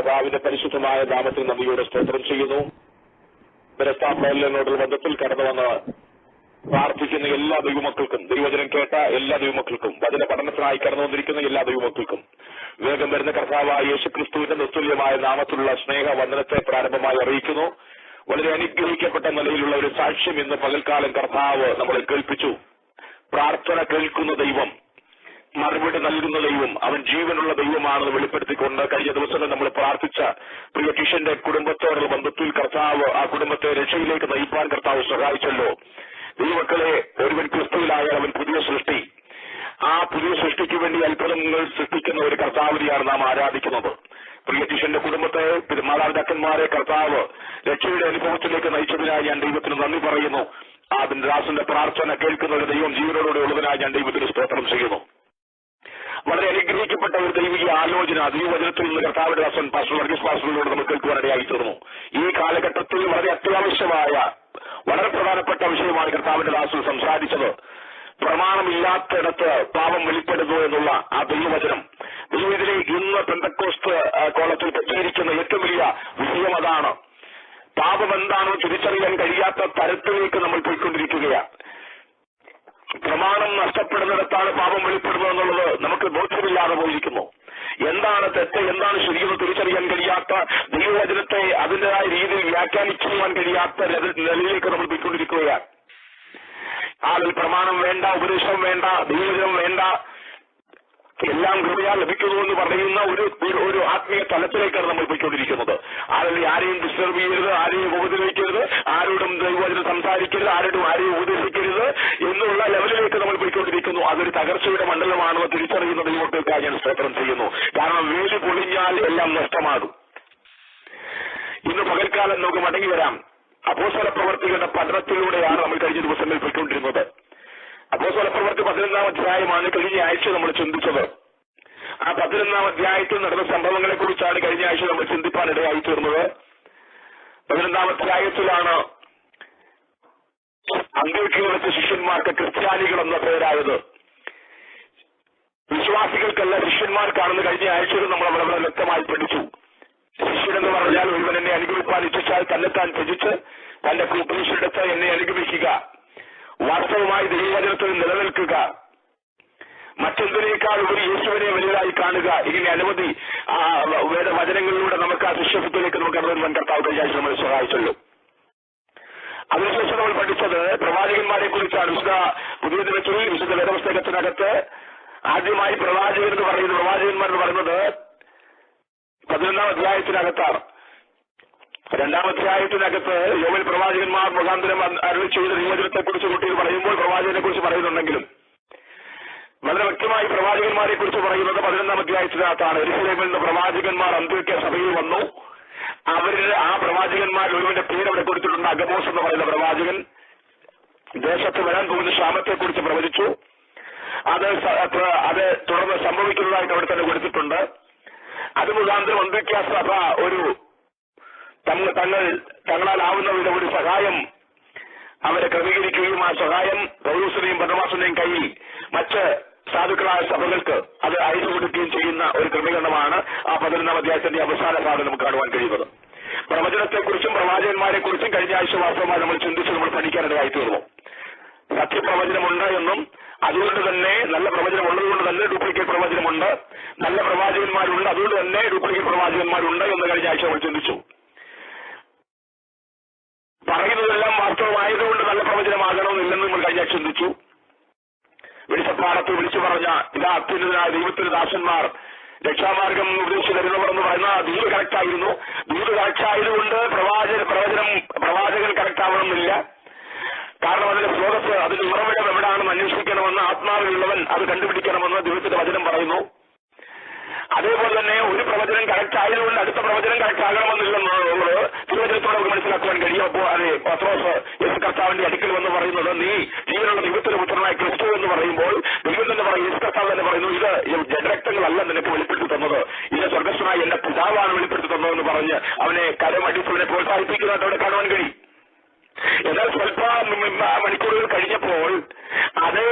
കർത്താവിന്റെ പരിശുദ്ധമായ നാമത്തിൽ നന്ദിയോടെ സ്തോത്രം ചെയ്യുന്നു. ബന്ധത്തിൽ കടന്നു വന്ന് പ്രാർത്ഥിക്കുന്ന എല്ലാ ദൈവമക്കൾക്കും, ദൈവവചനം കേട്ട എല്ലാ ദൈവമക്കൾക്കും, വചന പഠനത്തിനായി കടന്നു വന്നിരിക്കുന്ന എല്ലാ ദൈവമക്കൾക്കും വേഗം വരുന്ന കർത്താവായ യേശുക്രിസ്തുവിന്റെ നിസ്തുല്യമായ നാമത്തിലുള്ള സ്നേഹവന്ദനത്തെ പ്രാരംഭമായി അറിയിക്കുന്നു. വളരെ അനുഗ്രഹിക്കപ്പെട്ട നിലയിലുള്ള ഒരു സാക്ഷ്യം ഇന്ന് പകൽക്കാലം കർത്താവ് നമ്മളെ കേൾപ്പിച്ചു. പ്രാർത്ഥന കേൾക്കുന്ന ദൈവം, മറുപടി നൽകുന്ന ദൈവം, അവൻ ജീവനുള്ള ദൈവമാണെന്ന് വെളിപ്പെടുത്തിക്കൊണ്ട് കഴിഞ്ഞ ദിവസങ്ങൾ നമ്മൾ പ്രാർത്ഥിച്ച പ്രിയ കിഷന്റെ കുടുംബത്തോടുള്ള ബന്ധത്തിൽ കർത്താവ് ആ കുടുംബത്തെ രക്ഷയിലേക്ക് നയിപ്പാൻ കർത്താവ് സഹായിച്ചല്ലോ. ദൈവമക്കളെ, ഒരുവൻ ക്രിസ്തുവിലായാൽ അവൻ പുതിയ സൃഷ്ടി. ആ പുതിയ സൃഷ്ടിക്ക് വേണ്ടി അത്ഭുതങ്ങൾ സൃഷ്ടിക്കുന്ന ഒരു കർത്താവിനെയാണ് നാം ആരാധിക്കുന്നത്. പ്രിയ കിഷന്റെ കുടുംബത്തെ, മാതാപിതാക്കന്മാരെ കർത്താവ് രക്ഷയുടെ അനുഭവത്തിലേക്ക് നയിച്ചതിനായി ഞാൻ ദൈവത്തിന് നന്ദി പറയുന്നു. അതിന്റെ ദാസന്റെ പ്രാർത്ഥന കേൾക്കുന്ന ഒരു ദൈവം ജീവനോടുകൂടെ ഉള്ളതിനായി ഞാൻ ദൈവത്തിന് സ്തോത്രം ചെയ്യുന്നു. വളരെ അനുഗ്രഹിക്കപ്പെട്ട ഒരു ദൈവിക ആലോചന ദൈവവചനത്തിൽ നിന്ന് കർത്താവിന്റെ ദാസൻ പാസ്റ്റർ വർഗീസ് പാസ്റ്ററിനോട് നമുക്ക് കേൾക്കുവാനിടയായി തീർന്നു. ഈ കാലഘട്ടത്തിൽ വളരെ അത്യാവശ്യമായ, വളരെ പ്രധാനപ്പെട്ട വിഷയമാണ് കർത്താവിന്റെ ദാസൻ സംസാരിച്ചത്. പ്രമാണമില്ലാത്തിടത്ത് പാപം വെളിപ്പെടുന്നു എന്നുള്ള ആ ദൈവവചനം. ദൈവത്തിലെ ഇന്ന് പെന്തക്കോസ്ത് കോളത്തിൽ പറ്റിയിരിക്കുന്ന ഏറ്റവും വലിയ വിഷയം അതാണ്. പാപം എന്താണെന്ന് തിരിച്ചറിയാൻ കഴിയാത്ത തരത്തിലേക്ക് നമ്മൾ പോയിക്കൊണ്ടിരിക്കുകയാണ്. പ്രമാണം നഷ്ടപ്പെടുന്നിടത്താണ് പാപം വെളിപ്പെടുന്നത് എന്നുള്ളത് നമുക്ക് ബോധ്യമില്ലാതെ പോയിരിക്കുന്നു. എന്താണ് തെറ്റ്, എന്താണ് ശരിയെന്ന് തിരിച്ചറിയാൻ കഴിയാത്ത, ദൈവവചനത്തെ അതിൻ്റെതായ രീതിയിൽ വ്യാഖ്യാനിക്കുവാൻ കഴിയാത്ത നിലയിലേക്ക് നമ്മൾ പോയിക്കൊണ്ടിരിക്കുകയാണ്. ആളിൽ പ്രമാണം വേണ്ട, ഉപദേശം വേണ്ട, ദൈവവചനം വേണ്ട, എല്ലാം കൃപയാൽ ലഭിക്കുന്നു എന്ന് പറയുന്ന ഒരു ആത്മീയ തലത്തിലേക്കാണ് നമ്മൾ പോയിക്കൊണ്ടിരിക്കുന്നത്. ആളിൽ ആരെയും ഡിസ്റ്റർബ് ചെയ്യരുത്, ആരെയും ഉപദ്രവിക്കരുത്, ആരോടും ദൈവവചനം സംസാരിക്കരുത്, ആരെയും ഉപദേശിക്കരുത് എന്നുള്ള ലെവലിലേക്ക് നമ്മൾ പോയിക്കൊണ്ടിരിക്കുന്നു. അതൊരു തകർച്ചയുടെ മണ്ഡലമാണെന്ന് തിരിച്ചറിയുന്ന ദൈവങ്ങൾക്കായി ഞാൻ സ്തോത്രം ചെയ്യുന്നു. കാരണം വേലി പൊളിഞ്ഞാൽ എല്ലാം നഷ്ടമാകും. ഇന്ന് പകൽക്കാലം നമുക്ക് മടങ്ങി വരാം. അപ്പോസ്തല പ്രവർത്തികളുടെ പഠനത്തിലൂടെയാണ് നമ്മൾ കഴിഞ്ഞ ദിവസങ്ങളിൽ പോയിക്കൊണ്ടിരുന്നത്. അപ്പോസ്തല പ്രവൃത്തി 11-ാം അധ്യായമാണ് കഴിഞ്ഞ ആഴ്ച നമ്മൾ ചിന്തിച്ചത്. ആ 11-ാം അധ്യായത്തിൽ നടന്ന സംഭവങ്ങളെ കുറിച്ചാണ് കഴിഞ്ഞ ആഴ്ച നമ്മൾ ചിന്തിപ്പാനിടയായി തീർന്നത്. 11-ാം അധ്യായത്തിലാണ് അന്ത്യോക്യയിലെ ശിഷ്യന്മാർക്ക് ക്രിസ്ത്യാനികൾ എന്ന പേരായത്. വിശ്വാസികൾക്കല്ല, ശിഷ്യന്മാർക്കാണെന്ന് കഴിഞ്ഞ ആഴ്ചയിൽ നമ്മൾ വളരെ വ്യക്തമായി പഠിച്ചു. ശിഷ്യനെന്ന് പറഞ്ഞാൽ ഒരുവൻ എന്നെ അനുഗമിപ്പാൻ ഇച്ഛിച്ചാൽ തന്നെത്താൻ ത്യജിച്ച് തന്റെ കുരിശെടുത്ത് എന്നെ അനുഗമിക്കുക, വാസ്തവമായി ദൈവവചനത്തിൽ നിലനിൽക്കുക, മറ്റെന്തിനേക്കാൾ ഉപരി യേശുവിനെ വലുതായി കാണുക. ഇങ്ങനെ അനവധി വേദവചനങ്ങളിലൂടെ നമുക്ക് ആ ശിഷ്യത്വത്തിലേക്ക് നമുക്ക് കടന്നു കർത്താവ് കഴിഞ്ഞ നമ്മളെ സഹായിച്ചല്ലോ. അതിനുശേഷം നമ്മൾ പഠിച്ചത് പ്രവാചകന്മാരെ കുറിച്ചാണ്. പുതിയ ദിനത്തിൽ വിശുദ്ധ വേദപുസ്തകത്തിനകത്ത് ആദ്യമായി പ്രവാചകൻ എന്ന് പറയുന്നത്, പ്രവാചകന്മാർ എന്ന് പറയുന്നത് 11-ാം അധ്യായത്തിനകത്താണ്. 2-ാം അധ്യായത്തിനകത്ത് യോവേൽ പ്രവാചകന്മാർ മുഖാന്തരം അരുളി ചെയ്ത ദൈവവചനത്തെ കുറിച്ച് കുട്ടികൾ പറയുമ്പോൾ പ്രവാചകനെ കുറിച്ച് പറയുന്നുണ്ടെങ്കിലും വളരെ വ്യക്തമായി പ്രവാചകന്മാരെ കുറിച്ച് പറയുന്നത് 11-ാം അധ്യായത്തിനകത്താണ്. യെരൂശലേമിൽ നിന്ന് പ്രവാചകന്മാർ അന്ത്യോക്യ സഭയിൽ വന്നു. അവരിൽ ആ പ്രവാചകന്മാരിൽ ഒരുവന്റെ പേര് അവിടെ കൊടുത്തിട്ടുണ്ട്. അഗബോസ് എന്ന് പറയുന്ന പ്രവാചകൻ ദേശത്ത് വരാൻ പോകുന്ന ക്ഷാമത്തെ കുറിച്ച് പ്രവചിച്ചു. അത് തുടർന്ന് സംഭവിക്കുന്നതായിട്ട് അവിടെ തന്നെ കൊടുത്തിട്ടുണ്ട്. അത് മുഖാന്തരം അന്ത്യോക്യ സഭ ഒരു തങ്ങളാലാവുന്ന വിധം ഒരു സഹായം അവരെ ക്രമീകരിക്കുകയും ആ സഹായം പൗലോസിന്റെയും ബർന്നബാസിന്റെയും കയ്യിൽ മറ്റ് സാധുക്കളായ സഭകൾക്ക് അത് അയച്ചു കൊടുക്കുകയും ചെയ്യുന്ന ഒരു ക്രമീകരണമാണ് ആ 11-ാം അധ്യായത്തിന്റെ അവസാന ഭാഗം നമുക്ക് കാണുവാൻ കഴിയുന്നത്. പ്രവചനത്തെക്കുറിച്ചും പ്രവാചകന്മാരെ കുറിച്ചും കഴിഞ്ഞ ആഴ്ച വാസ്തവമായി നമ്മൾ ചിന്തിച്ച് നമ്മൾ പഠിക്കാനിടയായി തീർന്നു. സത്യപ്രവചനമുണ്ട് എന്നും അതുകൊണ്ട് തന്നെ നല്ല പ്രവചനം ഉള്ളതുകൊണ്ട് തന്നെ ഡ്യൂപ്ലിക്കേറ്റ് പ്രവചനമുണ്ട്, നല്ല പ്രവാചകന്മാരുണ്ട് അതുകൊണ്ട് തന്നെ ഡ്യൂപ്ലിക്കേറ്റ് പ്രവാചകന്മാരുണ്ട് എന്ന് കഴിഞ്ഞ ആഴ്ച നമ്മൾ ചിന്തിച്ചു. പറയുന്നതെല്ലാം വാസ്തവമായതുകൊണ്ട് നല്ല പ്രവചനമാകണമെന്നില്ലെന്ന് നമ്മൾ കഴിഞ്ഞ ചിന്തിച്ചു. വെളിച്ചപ്പാടത്ത് വിളിച്ചു പറഞ്ഞ ഇതാ അത്യുന്നതനായ ദൈവത്തിന്റെ ദാസന്മാർ രക്ഷാമാർഗം ഉപദേശിച്ചു തരുന്നവർ എന്ന് പറയുന്ന ദൂത് കറക്റ്റായിരുന്നു. ദൂത് കറക്റ്റായതുകൊണ്ട് പ്രവാചകൻ കറക്റ്റാവണമെന്നില്ല. കാരണം അതിന്റെ സ്രോതസ്, അതിന്റെ ഉറവിടം എവിടെയാണെന്ന് അന്വേഷിക്കണമെന്ന് ആത്മാവിലുള്ളവൻ അത് കണ്ടുപിടിക്കണമെന്ന് ദൈവത്തിന്റെ വചനം പറയുന്നു. അതേപോലെ തന്നെ ഒരു പ്രവചനം കറക്റ്റ് ആയതുകൊണ്ട് അടുത്ത പ്രവചനം കറക്റ്റ് ആകണമെന്നില്ലെന്നുള്ളത് തിരുവചനത്തോടെ നമുക്ക് മനസ്സിലാക്കുവാൻ കഴിയും. അപ്പോൾ അതെ, പത്രോസ് യേശു കർത്താവിന്റെ അടുക്കൽ വന്ന് പറയുന്നത് നീ ജീവനുള്ള ദൈവത്തിന്റെ പുത്രനായ ക്രിസ്തു എന്ന് പറയുമ്പോൾ ദൈവം തന്നെ പറയും, യേശു കർത്താവ് തന്നെ പറയുന്നു, ഇത് ജഡരക്തങ്ങളല്ല നിനക്ക് വെളിപ്പെടുത്തി തന്നത്, ഇത് സ്വർഗസ്വനായ എന്റെ പിതാവാണ് വെളിപ്പെടുത്തി തന്നതെന്ന് പറഞ്ഞ് അവനെ കരമടിച്ചവനെ പ്രോത്സാഹിപ്പിക്കുന്നതായിട്ട് അവിടെ കാണുവാൻ കഴിയും. എന്നാൽ സ്വല്പ മണിക്കൂറുകൾ കഴിഞ്ഞപ്പോൾ അതേ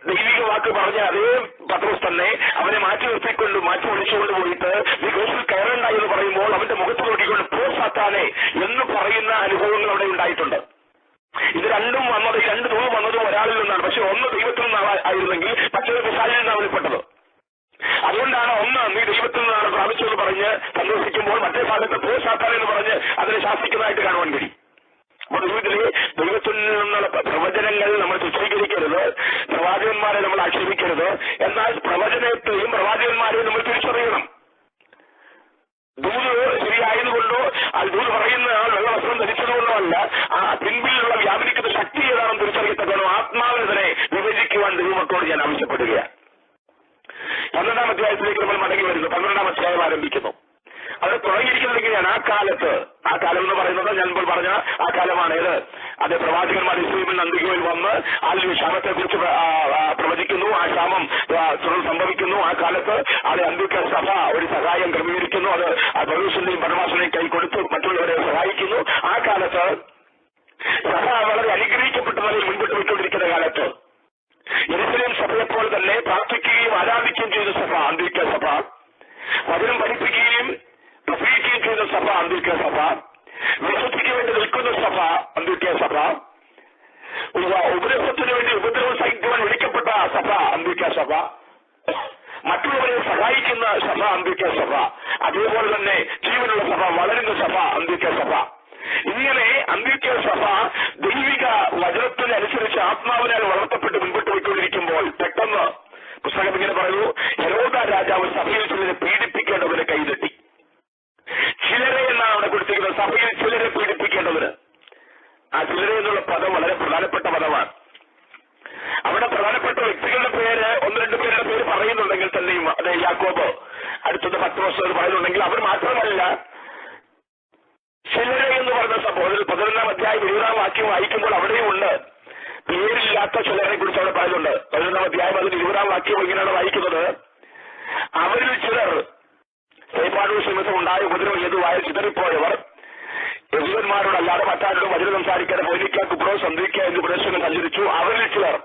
ദൈവിക വാക്ക് പറഞ്ഞ അതേ പത്രോസ് തന്നെ അവനെ മാറ്റി വിളിച്ചുകൊണ്ട് പോയിട്ട് നീ ക്രൂശിൽ കയറണ്ട എന്ന് പറയുമ്പോൾ അവന്റെ മുഖത്ത് നോക്കിക്കൊണ്ട് പോ സാത്താനെ എന്ന് പറയുന്ന അനുഭവങ്ങൾ അവിടെ ഉണ്ടായിട്ടുണ്ട്. ഇത് രണ്ടും വന്നത്, ഈ രണ്ട് ദൂരം വന്നതും ഒരാളിൽ നിന്നാണ്. പക്ഷെ ഒന്ന് ദൈവത്തിൽ നിന്നായിരുന്നെങ്കിൽ മറ്റൊരു പിശാചിൽ നിന്നാണ് വെളിപ്പെട്ടത്. അതുകൊണ്ടാണ് ഒന്ന് നീ ദൈവത്തിൽ നിന്നാണ് പ്രാപിച്ചതെന്ന് പറഞ്ഞ് സന്തോഷിക്കുമ്പോൾ മറ്റേ ഭാഗത്ത് പോ സാത്താനെ എന്ന് പറഞ്ഞ് അതിനെ ശാസിക്കുന്നതായിട്ട് കാണുവാൻ കഴിയും. നമ്മുടെ ജീവിതത്തിലെ ദൈവത്തിൽ നിന്നുള്ള പ്രവചനങ്ങൾ നമ്മൾ ചിത്രീകരിക്കരുത്, പ്രവാചകന്മാരെ നമ്മൾ ആക്ഷേപിക്കരുത്. എന്നാൽ പ്രവചനത്തെയും പ്രവാചകന്മാരെയും നമ്മൾ തിരിച്ചറിയണം. ദൂത് ശരിയായതുകൊണ്ടോ അത് ദൂത് പറയുന്ന ആൾ വെള്ള വസ്ത്രം ധരിച്ചതുകൊണ്ടോ അല്ല, ആ പിൻപിലുള്ള വ്യാപരിക്കുന്ന ശക്തി ഏതാണെന്ന് തിരിച്ചറിയത്തക്കണോ ആത്മാവിനെ വിഭജിക്കുവാൻ ദൈവമക്കളോട് ഞാൻ ആവശ്യപ്പെടുകയാണ്. 12-ാം അധ്യായത്തിലേക്ക് നമ്മൾ മടങ്ങി വരുന്നു. 12-ാം അധ്യായം ആരംഭിക്കുന്നു. അവിടെ തുടങ്ങിയിരിക്കുന്നത് എങ്ങനെയാണ്? ആ കാലം എന്ന് പറയുന്നത് ഞാൻ ഇപ്പോൾ പറഞ്ഞ ആ കാലമാണേത്. അത് പ്രവാചകന്മാർ ഇസ്രായേലിൽ അന്തികയിൽ വന്ന് അതിൽ ക്ഷാമത്തെ കുറിച്ച് പ്രവചിക്കുന്നു. ആ ക്ഷാമം സംഭവിക്കുന്നു. ആ കാലത്ത് അത് അന്തിക സഭ ഒരു സഹായം ക്രമീകരിക്കുന്നു. അത് പൗലോസിന്റെയും ബർണ്ണബാസിനെയും കൈ കൊടുത്ത് മറ്റുള്ളവരെ സഹായിക്കുന്നു. ആ കാലത്ത് സഭ വളരെ അനുഗ്രഹിക്കപ്പെട്ട നിലയിൽ മുൻപോട്ട് പോയിക്കൊണ്ടിരിക്കുന്ന കാലത്ത് യെരൂശലേം സഭയെപ്പോലെ തന്നെ പ്രാർത്ഥിക്കുകയും ആരാധിക്കുകയും ചെയ്ത സഭ അന്തിക സഭ, വചനം പഠിപ്പിക്കുകയും പ്രസംഗിക്കുകയും ചെയ്ത സഭ അന്തിക സഭ, വിശുദ്ധിക്ക് വേണ്ടി നിൽക്കുന്ന സഭ അന്തിക സഭ, ഉപദേശത്തിന് വേണ്ടി ഉപദ്രവം സഹിക്കുവാൻ വിളിക്കപ്പെട്ട സഭ അന്തിക സഭ, മറ്റുള്ളവരെ സഹായിക്കുന്ന സഭ അന്തിക സഭ, അതേപോലെ തന്നെ ജീവനുള്ള സഭ, വളരുന്ന സഭ അന്തിക സഭ. ഇങ്ങനെ അന്തിക സഭ ദൈവിക വചനത്തിനനുസരിച്ച് ആത്മാവിനാൽ വളർത്തപ്പെട്ട് മുൻപോട്ട് പോയിക്കൊണ്ടിരിക്കുമ്പോൾ പെട്ടെന്ന് പുസ്തകം ഇങ്ങനെ പറയുന്നു, ഹെരോദ രാജാവ് സഭയിൽ ചിലരെ പീഡിപ്പിക്കേണ്ടവരെ കൈതട്ടി. ചിലരെ എന്നാണ് അവിടെ കൊടുത്തിരിക്കുന്നത്, സഭയിൽ ചിലരെ പീഡിപ്പിക്കേണ്ടവര്. ആ ചിലരെ എന്നുള്ള പദം വളരെ പ്രധാനപ്പെട്ട പദമാണ്. അവിടെ പ്രധാനപ്പെട്ട വ്യക്തികളുടെ പേര്, 1-2 പേരുടെ പേര് പറയുന്നുണ്ടെങ്കിൽ തന്നെയും, അത് യാക്കോബ്, അടുത്തത് 10 വർഷം പറയുന്നുണ്ടെങ്കിൽ അവർ മാത്രമല്ല ചിലരെ എന്ന് പറഞ്ഞ സംഭവം 11-ാം അധ്യായം 20-ാം വാക്യം വായിക്കുമ്പോൾ അവിടെയും ഉണ്ട്. പേരില്ലാത്ത ചിലരെ കുറിച്ച് അവിടെ പറയുന്നുണ്ട്. 11-ാം അധ്യായം അതിൽ 20-ാം വാക്യം ഇങ്ങനെയാണ് വായിക്കുന്നത്, അവരിൽ ചിലർ നിമിത്തം ഉണ്ടായ ഉപദ്രവം ഹേതുവായ ചിതറിപ്പോയവർ യഹൂദന്മാരോടല്ലാതെ മറ്റാരോടും വചനം സംസാരിക്കാതെ ഫോനിക്ക, കുപ്രോസ്, അന്ത്രിക്ക എന്നീ പ്രദേശങ്ങൾ സഞ്ചരിച്ചു. അവരിൽ ചിലർ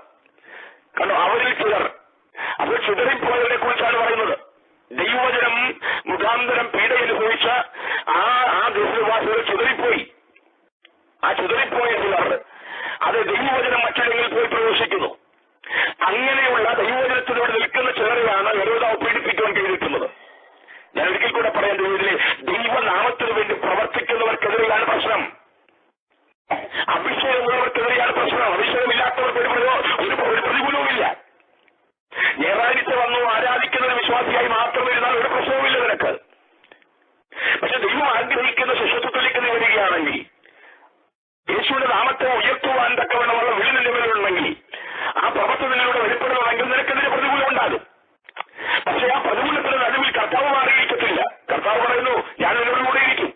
കണ്ടോ, അവരിൽ ചിലർ. അപ്പോൾ ചിതറിപ്പോയവരെ കുറിച്ചാണ് പറയുന്നത്. ദൈവവചനം മുഖാന്തരം പീഡ അനുഭവിച്ച ആ ദേശവാസികൾ ചിതറിപ്പോയി. ആ ചിതറിപ്പോയ ചിലർ അത് ദൈവവചനം മറ്റിടങ്ങളിൽ പോയി പ്രവേശിക്കുന്നു. അങ്ങനെയുള്ള ദൈവവചനത്തിലൂടെ നിൽക്കുന്ന ചിലരെയാണ് ഹെരോദാവ് പീഡിപ്പിക്കുവാൻ കഴിക്കുന്നത്. ഞാൻ ഒരിക്കൽ കൂടെ പറയേണ്ട ഇതിലെ ദൈവനാമത്തിന് വേണ്ടി പ്രവർത്തിക്കുന്നവർക്കെതിരെയാണ് പ്രശ്നം. അഭിഷേകമുള്ളവർക്കെതിരെയാണ് പ്രശ്നം. അഭിഷേകമില്ലാത്തവർക്ക് ഒരു പ്രതികൂലവുമില്ല. ഞായറാഴ്ച വന്നു ആരാധിക്കുന്ന ഒരു വിശ്വാസിയായി മാത്രം ഇരുന്നാൽ ഒരു പ്രശ്നവുമില്ല നിനക്ക്. പക്ഷെ ദൈവം ആഗ്രഹിക്കുന്ന ശിഷ്യത്വത്തിലേക്ക് നീ വരികയാണെങ്കിൽ, യേശുവിന്റെ നാമത്തെ ഉയർത്തുവാൻ തക്കവണ്ണമുള്ള വിളി നിന്റെ മേലുണ്ടെങ്കിൽ, ആ പ്രവർത്തനത്തിലൂടെ വെളിപ്പെടണമെങ്കിൽ നിനക്കെതിരെ പ്രതികൂലം ഉണ്ടാകും. പക്ഷെ ആ പ്രതികൂലത്തിന് നടുവിൽ കർത്താവ് മാറിയിരിക്കത്തില്ല. കർത്താവ് പറയുന്നു, ഞാൻ നിന്നോട് കൂടെ ഇരിക്കും.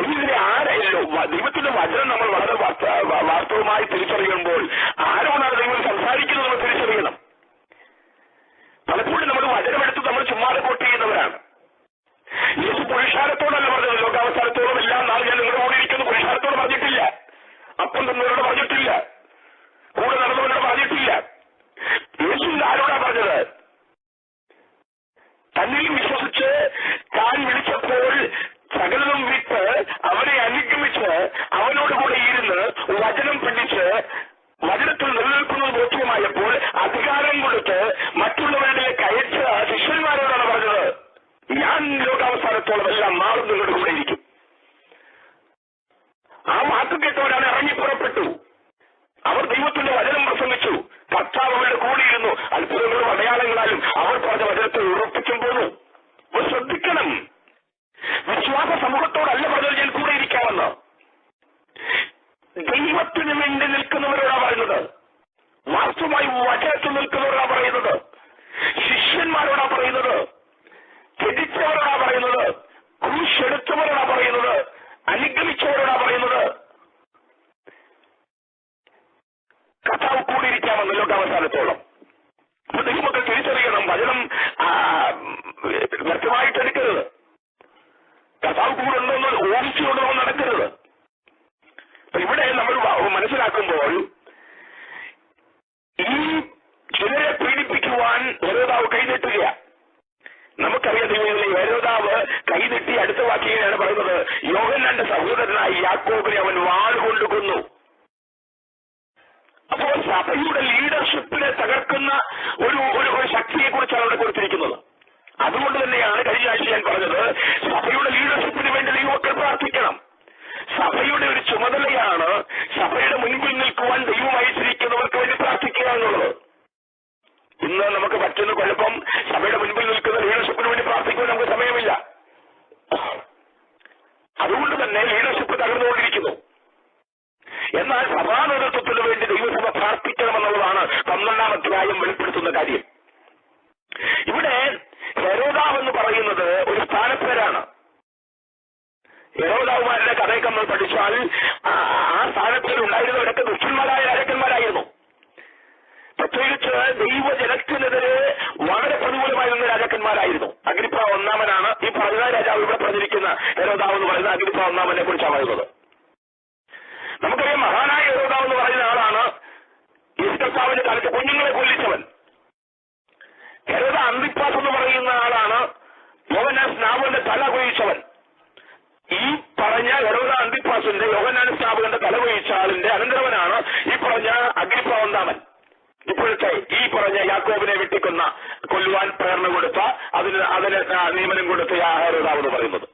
ഇതിനെ ആരല്ലോ ദൈവത്തിന്റെ വചനം നമ്മൾ വളരെ വാസ്തവമായി തിരിച്ചറിയുമ്പോൾ ആരോടാണ് ദൈവം സംസാരിക്കുന്നത് നമ്മൾ തിരിച്ചറിയണം. പലപ്പോഴും നമ്മൾ വചനമെടുത്ത് നമ്മൾ ചുമ്മാ റിപ്പോർട്ട് ചെയ്യുന്നവരാണ്. യേശു പുരുഷാരത്തോടല്ല പറഞ്ഞത്, ലോകാവസാനത്തോടും എല്ലാം നാൾ ഞാൻ നിങ്ങളുടെ കൂടെ ഇരിക്കുന്നു. പുരുഷാരത്തോട് പറഞ്ഞിട്ടില്ല, അപ്പം തന്നവരോട് പറഞ്ഞിട്ടില്ല, കൂടെ നടന്നവരോട് പറഞ്ഞിട്ടില്ല. യേശു ആരോടാ പറഞ്ഞത്? തന്നിൽ വിശ്വസിച്ച് താൻ വിളിച്ചപ്പോൾ സകലതും വിട്ട് അവനെ അനുഗമിച്ച് അവനോടുകൂടെ ഇരുന്ന് വചനം പഠിച്ച് വചനത്തിൽ നിലനിൽക്കുന്നത് ബോധ്യമായപ്പോൾ അധികാരം കൊടുത്ത് മറ്റുള്ളവരുടെ കയച്ച ശിഷ്യന്മാരോടാണ് പറഞ്ഞത്, ഞാൻ ലോകാവസാനത്തോളം എല്ലാം നാളും നിങ്ങളുടെ കൂടെ ഇരിക്കും. ആ വാക്ക് കേട്ടവരാണ് ഇറങ്ങി പുറപ്പെട്ടു. അവർ ദൈവത്തിന്റെ വചനം പ്രസംഗിച്ചു. കർത്താവ് അവരുടെ കൂടിയിരുന്നു. അത്ഭുതങ്ങളും അടയാളങ്ങളാലും അവർ പറഞ്ഞ വചനത്തെ ഉറപ്പിച്ചും പോന്നു. അപ്പോൾ ശ്രദ്ധിക്കണം, വിശ്വാസ സമൂഹത്തോടല്ല പറഞ്ഞത് ഞാൻ കൂടെ ഇരിക്കാമെന്ന്. ദൈവത്തിന് വേണ്ടി നിൽക്കുന്നവരോടാ പറയുന്നത്. വാസ്തവമായി വചനത്തിൽ നിൽക്കുന്നവരോടാ പറയുന്നത്. ശിഷ്യന്മാരോടാ പറയുന്നത്. ത്യജിച്ചവരോടാ പറയുന്നത്. ക്രൂശെടുത്തവരോടാ പറയുന്നത്. അനുഗമിച്ചവരോടാ പറയുന്നത്. കർത്താവ് കൂടിയിരിക്കാമെന്ന് ലോകാവസാനത്തോളം. അപ്പൊ ദൈവമക്കൾ തിരിച്ചറിയണം, വചനം വ്യക്തമായിട്ട് എടുക്കരുത്. കർത്താവ് കൂടെ ഉണ്ടോന്ന് ഊഹിച്ചുകൊണ്ടോ നടക്കരുത്. അപ്പൊ ഇവിടെ നമ്മൾ മനസ്സിലാക്കുമ്പോൾ ഈ ചിലരെ പീഡിപ്പിക്കുവാൻ ഹെരോദാവ് കൈനീട്ടുകയാണ്. നമുക്കറിയാം ദൈവത്തിലെ ഹെരോദാവ് കൈനീട്ടി അടുത്ത വാക്യം യാക്കോബിനെ അവൻ വാളുകൊണ്ട് കൊന്നു. അപ്പോൾ സഭയുടെ ലീഡർഷിപ്പിനെ തകർക്കുന്ന ഒരു ശക്തിയെ കുറിച്ചാണ് അവിടെ കൊടുത്തിരിക്കുന്നത്. അതുകൊണ്ട് തന്നെയാണ് കഴിഞ്ഞ ആഴ്ച ഞാൻ പറഞ്ഞത്, സഭയുടെ ലീഡർഷിപ്പിന് വേണ്ടി ദൈവമക്കൾ പ്രാർത്ഥിക്കണം. സഭയുടെ ഒരു ചുമതലയാണ് സഭയുടെ മുൻപിൽ നിൽക്കുവാൻ ദൈവം അയച്ചിരിക്കുന്നവർക്ക് വേണ്ടി പ്രാർത്ഥിക്കുക എന്നുള്ളത്. ഇന്ന് നമുക്ക് പറ്റുന്ന കുഴപ്പം, സഭയുടെ മുൻപിൽ നിൽക്കുന്ന ലീഡർഷിപ്പിന് വേണ്ടി പ്രാർത്ഥിക്കുവാൻ നമുക്ക് സമയമില്ല. അതുകൊണ്ട് തന്നെ ലീഡർഷിപ്പ് തകർന്നുകൊണ്ടിരിക്കുന്നു. എന്നാൽ സഭാ നേതൃത്വത്തിന് വേണ്ടി ദൈവസഭ പ്രാർത്ഥിക്കണമെന്നുള്ളതാണ് 12-ാം അധ്യായം വെളിപ്പെടുത്തുന്ന കാര്യം. ഇവിടെ ഹെരോദാവ് എന്ന് പറയുന്നത് ഒരു സ്ഥാനപ്പേരാണ്. ഹെരോദാവുമാരുടെ കഥയൊക്കെ നമ്മൾ പഠിച്ചാൽ ആ സ്ഥാനത്തിൽ ഉണ്ടായിരുന്നവരൊക്കെ ദുഷ്ടന്മാരായ രാജാക്കന്മാരായിരുന്നു. പ്രത്യേകിച്ച് ദൈവജനത്തിനെതിരെ വളരെ പ്രതികൂലമായി നിന്ന രാജാക്കന്മാരായിരുന്നു. അഗ്രിപ്പ ഒന്നാമനാണ് ഈ പറഞ്ഞ രാജാവ് ഇവിടെ പറഞ്ഞിരിക്കുന്ന ഹെരോദാവ് എന്ന് പറയുന്ന അഗ്രിപ്പ ഒന്നാമനെ കുറിച്ചാണ് പറയുന്നത്. നമുക്കറിയാം, മഹാനായ ഹെരോദാവ് എന്ന് പറയുന്ന ആളാണ് യേശുക്രിസ്തുവിന്റെ കാലത്ത് കുഞ്ഞുങ്ങളെ കൊല്ലിച്ചവൻ. ഹെരോദ അന്തിപ്പാസ് എന്ന് പറയുന്ന ആളാണ് യോഹന്നാൻ സ്നാപകന്റെ തല കൊഴിച്ചവൻ. ഈ പറഞ്ഞ ഹെരോദ അന്തിപ്പാസിന്റെ യോഹന്നാൻ സ്നാപകന്റെ തല കൊഴിച്ച ആളിന്റെ അനന്തരവനാണ് ഈ പറഞ്ഞ അഗ്രിപ്പ ഒന്നാമൻ. ഇപ്പോഴത്തെ ഈ പറഞ്ഞ യാക്കോബിനെ കൊല്ലുവാൻ പ്രേരണ കൊടുത്ത അതിന് നിയമനം കൊടുത്ത ഹെരോദാവ് എന്ന് പറയുന്നത്.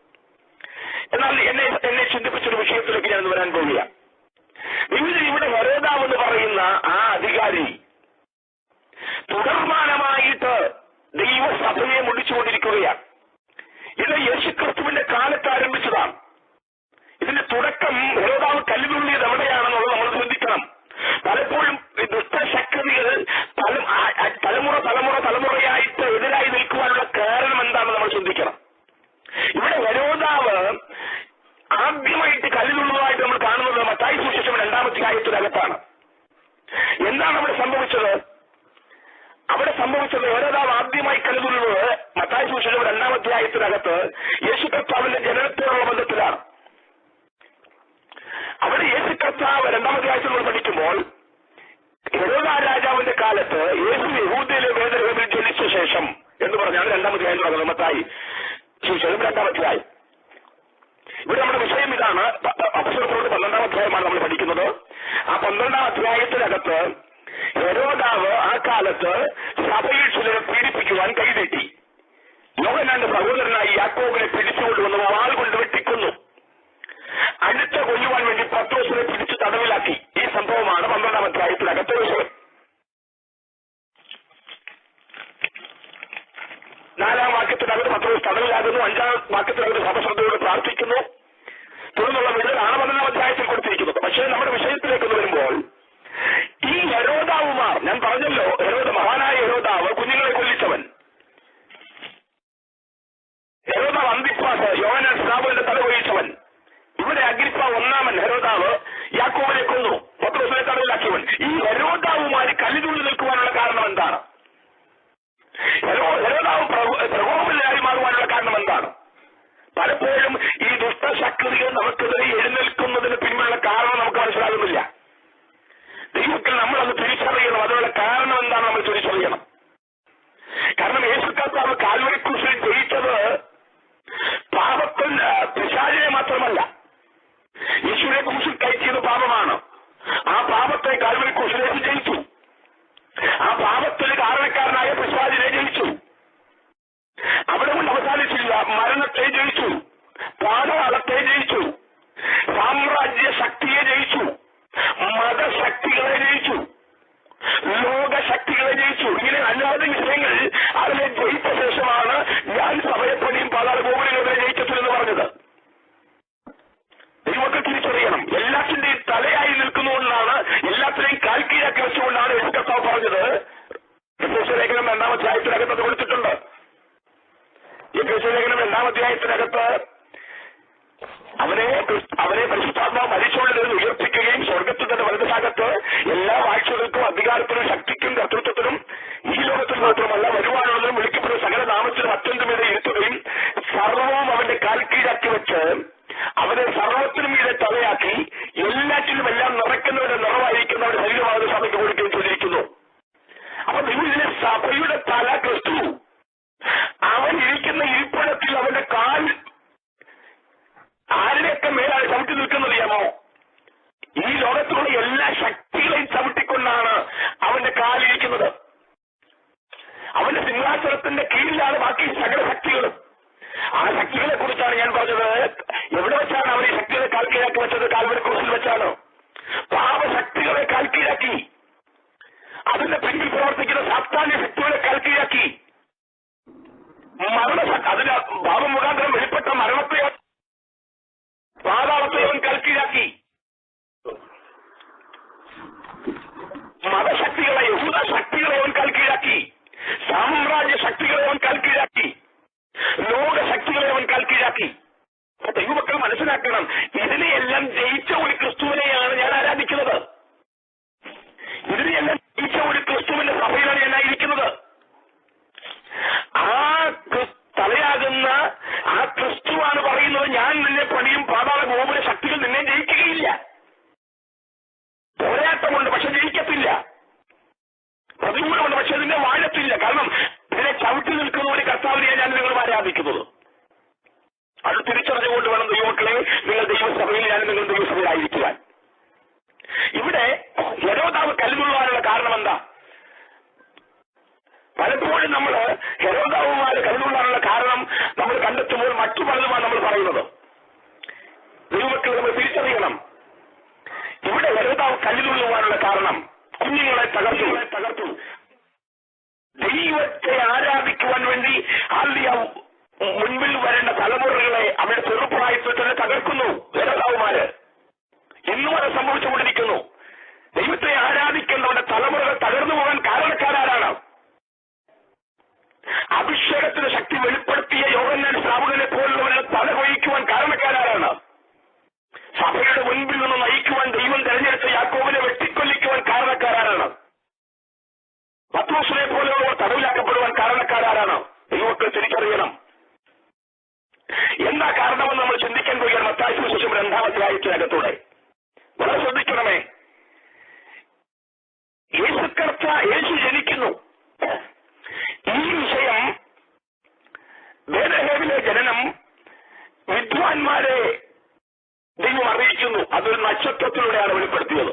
എന്നാൽ എന്നെ ചിന്തിപ്പിച്ചൊരു വിഷയത്തിലേക്ക് ഞാൻ വരാൻ പോവുക. ഇവിടെ ഹെരോദാവ് എന്ന് പറയുന്ന ആ അധികാരി തുടർമാനമായിട്ട് ദൈവസഭയെ മുടിച്ചുകൊണ്ടിരിക്കുകയാണ്. ഇത് യേശുക്രിസ്തുവിന്റെ കാലത്ത് ആരംഭിച്ചതാണ്. ഇതിന്റെ തുടക്കം ഹെരോദാവ് കല്ലുതുള്ളിയത് എവിടെയാണെന്നുള്ളത് നമ്മൾ ചിന്തിക്കണം. പലപ്പോഴും ദുഷ്ടശക്തികൾ തലമുറയായിട്ട് എതിരായി നിൽക്കുവാനുള്ള കാരണം എന്താണെന്ന് നമ്മൾ ചിന്തിക്കണം. ഇവിടെ ഹെരോദാവ് ആദ്യമായിട്ട് കല്ലുതുള്ളുന്നതായിട്ട് നമ്മൾ കാണുന്നത് മത്തായി സുവിശേഷം 2-ാം അധ്യായത്തിനകത്താണ്. എന്താണ് അവിടെ സംഭവിച്ചത്? ഹെരോദാവ് ആദ്യമായി കല്ലുതുള്ളുന്നത് മത്തായി സുവിശേഷം 2-ാം അധ്യായത്തിനകത്ത് യേശുക്രിസ്തുവിന്റെ ജനനത്തോടുള്ള ബന്ധത്തിലാണ്. അവിടെ യേശുക്രിസ്തു 2-ാം അധ്യായത്തിൽ നമ്മൾ പഠിക്കുമ്പോൾ ഹെരോദ രാജാവിന്റെ കാലത്ത് യേശു യഹൂദയിലെ ബേത്ലഹേമിൽ ജനിച്ച ശേഷം എന്ന് പറഞ്ഞാണ് 2-ാം അധ്യായം തുടങ്ങുന്നത്. മത്തായി സുവിശേഷം 2-ാം അധ്യായം. ഇവിടെ നമ്മുടെ വിഷയം ഇതാണ്. അപ്പോസ്തലപ്രവൃത്തി 12-ാം അധ്യായമാണ് നമ്മൾ പഠിക്കുന്നത്. ആ 12-ാം അധ്യായത്തിനകത്ത് ഹെരോദാവ് ആ കാലത്ത് സഭയിൽ ചിലരെ പീഡിപ്പിക്കുവാൻ കൈനീട്ടി. യോഹന്നാന്റെ സഹോദരനായി യാക്കോബിനെ പിടിച്ചുകൊണ്ടുവന്ന് വാൾ കൊണ്ട് വെട്ടിക്കൊന്നു. അടുത്ത കൊല്ലുവാൻ വേണ്ടി പത്രോസിനെ പിടിച്ച് തടവിലാക്കി. ഈ സംഭവമാണ് 12-ാം അധ്യായത്തിനകത്തെ വിഷയം. 4-ാം വാക്യത്തിനകത്ത് പത്രോസ് തടവിലാകുന്നു. 5-ാം വാക്യത്തിനകത്ത് സഭ ശ്രദ്ധയോട് പ്രാർത്ഥിക്കുന്നു. തുടർന്നുള്ള വിടുതലാണ് 12-ാം അധ്യായത്തിൽ കൊടുത്തിരിക്കുന്നത്. പക്ഷേ നമ്മുടെ വിഷയത്തിലേക്ക് വരുമ്പോൾ ഈ ഹെരോദാവുമാർ, ഞാൻ പറഞ്ഞല്ലോ, മഹാനായ ഹെരോദാവ് കുഞ്ഞുങ്ങളെ കൊല്ലിച്ചവൻ. ഹെരോദാവ് അന്തിപ്പാസ് യോഹന്നാൻ സ്നാപകന്റെ തല കൊഴിച്ചവൻ. ഇവിടെ അഗ്രിപ്പ ഒന്നാമൻ ഹെരോദാവ് യാക്കോബിനെ കൊന്നു, പത്രോസിനെ തടവിലാക്കിയവൻ. ഈ ഹെരോദാവുമാര് കല്ലുതുള്ളി നിൽക്കുവാനുള്ള കാരണം എന്താണ്? ഹെരോദാവ് പ്രകോപനായി മാറുവാനുള്ള കാരണം എന്താണ്? പലപ്പോഴും ഈ ദുഷ്ടശക്തികൾ നമുക്കെതിരെ എഴുന്നേൽക്കുന്നതിന് പിന്നിലുള്ള കാരണം നമുക്ക് മനസ്സിലാകുന്നില്ല. ദൈവത്തിൽ നമ്മളത് തിരിച്ചറിയണം. അതിനുള്ള കാരണം എന്താണ് നമ്മൾ തിരിച്ചറിയണം. കാരണം യേശുക്രിസ്തു കാൽവരി ക്രൂശിൽ ജയിച്ചത് പാപത്തിന് പിശാചിനെ മാത്രമല്ല, യേശുവിനെ ക്രൂശിൽ കയറ്റിയത് പാപമാണ്. ആ പാപത്തെ കാൽവരി ക്രൂശിലേക്ക് ജയിച്ചു. ആ പാപത്തിന് കാരണക്കാരനായ പിശാചിനെ ജയിച്ചു. അവിടെ കൊണ്ട് അവസാനിച്ചില്ല. മരണത്തെ ജയിച്ചു, പാതാളത്തെ ജയിച്ചു, സാമ്രാജ്യ ശക്തിയെ ജയിച്ചു, മതശക്തികളെ ജയിച്ചു, ലോകശക്തികളെ ജയിച്ചു. ഇങ്ങനെ അനവധി വിഷയങ്ങൾ അതിനെ ജയിച്ച ശേഷമാണ് ഞാൻ സഭയെപ്പണിയും പാതാള ഗോപുരങ്ങളെ ജയിച്ചതെന്ന് പറഞ്ഞത്. ദൈവമക്കൾ തിരിച്ചറിയണം. എല്ലാത്തിന്റെയും തലയായി നിൽക്കുന്നതുകൊണ്ടാണ്, എല്ലാത്തിനെയും കാൽക്കീഴാക്കി വെച്ചുകൊണ്ടാണ് യേശുക്രിസ്തു പറഞ്ഞത്. എഫേസ്യ ലേഖനം 2-ാം അധ്യായത്തിനകത്ത് അത് കൊടുത്തിട്ടുണ്ട്. എഫേസ്യ ലേഖനം 2-ാം അധ്യായത്തിനകത്ത് അവരെ പരിശുദ്ധാത്മാവ് മരിച്ചുകൊണ്ട് ഉയർപ്പിക്കുകയും സ്വർഗത്തിൽ തന്നെ വലതുഭാഗത്ത് എല്ലാ വാഴ്ചകൾക്കും അധികാരത്തിനും ശക്തിക്കും കർത്തൃത്വത്തിനും ഈ ലോകത്തിൽ മാത്രമല്ല വരുവാനുള്ളതിനും വിളിക്കപ്പെടുന്ന സകല നാമത്തിനും അത്യന്തം മീതെ ഇരുത്തുകയും സർവവും അവന്റെ കാൽക്കീഴാക്കി വെച്ച് അവനെ സർവത്തിനും മീതെ തലയാക്കി എല്ലാറ്റിലും എല്ലാം നിറയ്ക്കുന്നവരുടെ നിറവായിരിക്കുന്നവരുടെ ശരീരമാകുന്ന സഭയ്ക്ക് കൊടുക്കുകയും ചെയ്തിരിക്കുന്നു. അപ്പൊ നിങ്ങളിലെ സഭയുടെ തല ക്രിസ്തു. അവൻ ഇരിക്കുന്ന ഇരിപ്പിടത്തിൽ അവന്റെ കാൽ ആരുടെയൊക്കെ മേലാണ് ചവിട്ടി നിൽക്കുന്നറിയാമോ? ഈ ലോകത്തുള്ള എല്ലാ ശക്തികളെയും ചവിട്ടിക്കൊണ്ടാണ് അവന്റെ കാലിരിക്കുന്നത്. അവന്റെ സിംഹാസനത്തിന്റെ കീഴിലാണ് ബാക്കി സകല ശക്തികളും. ആ ശക്തികളെ കുറിച്ചാണ് ഞാൻ പറഞ്ഞത്. എവിടെ വെച്ചാണ് അവർ ഈ ശക്തികളെ കാൽക്കീഴാക്കി വെച്ചത്? കാൽവരി ക്രൂസിൽ വെച്ചാണ്. പാപശക്തികളെ കാൽക്കീഴാക്കി, അതിന്റെ പിന്നിൽ പ്രവർത്തിക്കുന്ന സാത്താന്യ ശക്തികളെ കാൽക്കീഴാക്കി, അതിന്റെ പാപം മുഖാന്തരം വെളിപ്പെട്ട മരണത്തെയോ പാതാളത്തെയോ അവൻ കാൽക്കീഴാക്കി. മതശക്തികളെ, യഹൂദ ശക്തികളെ അവൻ കാൽക്കീഴാക്കി, സാമ്രാജ്യ ശക്തികളെ അവൻ കാൽക്കീഴാക്കി, ലോകശക്തികളെ അവൻ കാൽക്കീഴാക്കി. ദൈവമക്കൾ മനസ്സിലാക്കണം, ഇതിനെയെല്ലാം ജയിച്ച ഒരു ക്രിസ്തുവിനെയാണ് ഞാൻ ആരാധിക്കുന്നത്. ഇതിനെയെല്ലാം ജയിച്ച ഒരു ക്രിസ്തുവിന്റെ സഭയിലാണ് ഞാൻ ആയിരിക്കുന്നത്. ആ തലയാകുന്ന ആ ക്രിസ്തുവാണ് പറയുന്നത്, ഞാൻ നിന്നെ പണിയും, പാതാള ഗോപുര ശക്തികൾ നിന്നെ ജയിക്കുകയില്ല. പോരാട്ടമുണ്ട്, പക്ഷെ ജയിക്കത്തില്ല. പ്രതികൂലമുണ്ട്, പക്ഷെ നിന്നെ വാഴത്തില്ല. കാരണം ഇതിനെ ചവിട്ടി നിൽക്കുന്ന ഒരു കർത്താവിനെയാണ് ഞാൻ നിങ്ങളും ആരാധിക്കുന്നത്. അത് തിരിച്ചറിഞ്ഞുകൊണ്ട് വേണം ദൈവമക്കളെ നിങ്ങൾ ദൈവസഭയിൽ, ഞാൻ നിങ്ങൾ ദൈവസഭയിലായിരിക്കുവാൻ. ഇവിടെ ഹെരോദാവ് കല്ലുകൊള്ളുവാനുള്ള കാരണം എന്താ? പലപ്പോഴും നമ്മൾ ഹെരോദാവുമാര് കല്ലുകൊള്ളാനുള്ള കാരണം നമ്മൾ കണ്ടെത്തുമ്പോൾ മറ്റു പലതുമാണ് നമ്മൾ പറയുന്നത്. ദൈവമക്കൾ നമ്മൾ തിരിച്ചറിയണം, ഇവിടെ ഹെരോദാവ് കല്ലുകൊള്ളുവാനുള്ള കാരണം കുഞ്ഞുങ്ങളെ തകർത്തു. ദൈവത്തെ ആരാധിക്കുവാൻ വേണ്ടി മുൻപിൽ വരേണ്ട തലമുറകളെ അവരുടെ ചെറുപ്രായത്തിൽ തന്നെ തകർക്കുന്നു ഹെരോദാവുമാര്. ഇന്നും അത് സംഭവിച്ചുകൊണ്ടിരിക്കുന്നു. ദൈവത്തെ ആരാധിക്കേണ്ടവരുടെ തലമുറകൾ തകർന്നു പോകാൻ കാരണക്കാരാണ്. അഭിഷേകത്തിന് ശക്തി വെളിപ്പെടുത്തിയ യോഹന്നാൻ ശ്രാവകനെ പോലുള്ളവരുടെ തല കൊഴിക്കുവാൻ കാരണക്കാരാണ്. സഭയുടെ മുൻപിൽ നിന്ന് നയിക്കുവാൻ ദൈവം തെരഞ്ഞെടുത്ത യാക്കോബിനെ വെട്ടിക്കൊല്ലിക്കുവാൻ കാരണക്കാരാണ്. പത്രോസിനെ പോലെയുള്ളവർ തടവിലാക്കപ്പെടുവാൻ കാരണക്കാരാണ്. ദൈവമക്കൾ തിരിച്ചറിയണം. എന്താ കാരണമെന്ന് നമ്മൾ ചിന്തിക്കാൻ പോയാൽ മത്തായി സുവിശേഷം 2-ാം അധ്യായത്തിനകത്തൂടെ വളരെ ശ്രദ്ധിക്കണമേ. യേശു ജനിക്കുന്നു. ഈ വിഷയം ബേത്ലഹേമിലെ ജനനം വിദ്വാൻമാരെ ദൈവം അറിയിക്കുന്നു. അതൊരു നക്ഷത്രത്തിലൂടെയാണ് വെളിപ്പെടുത്തിയത്.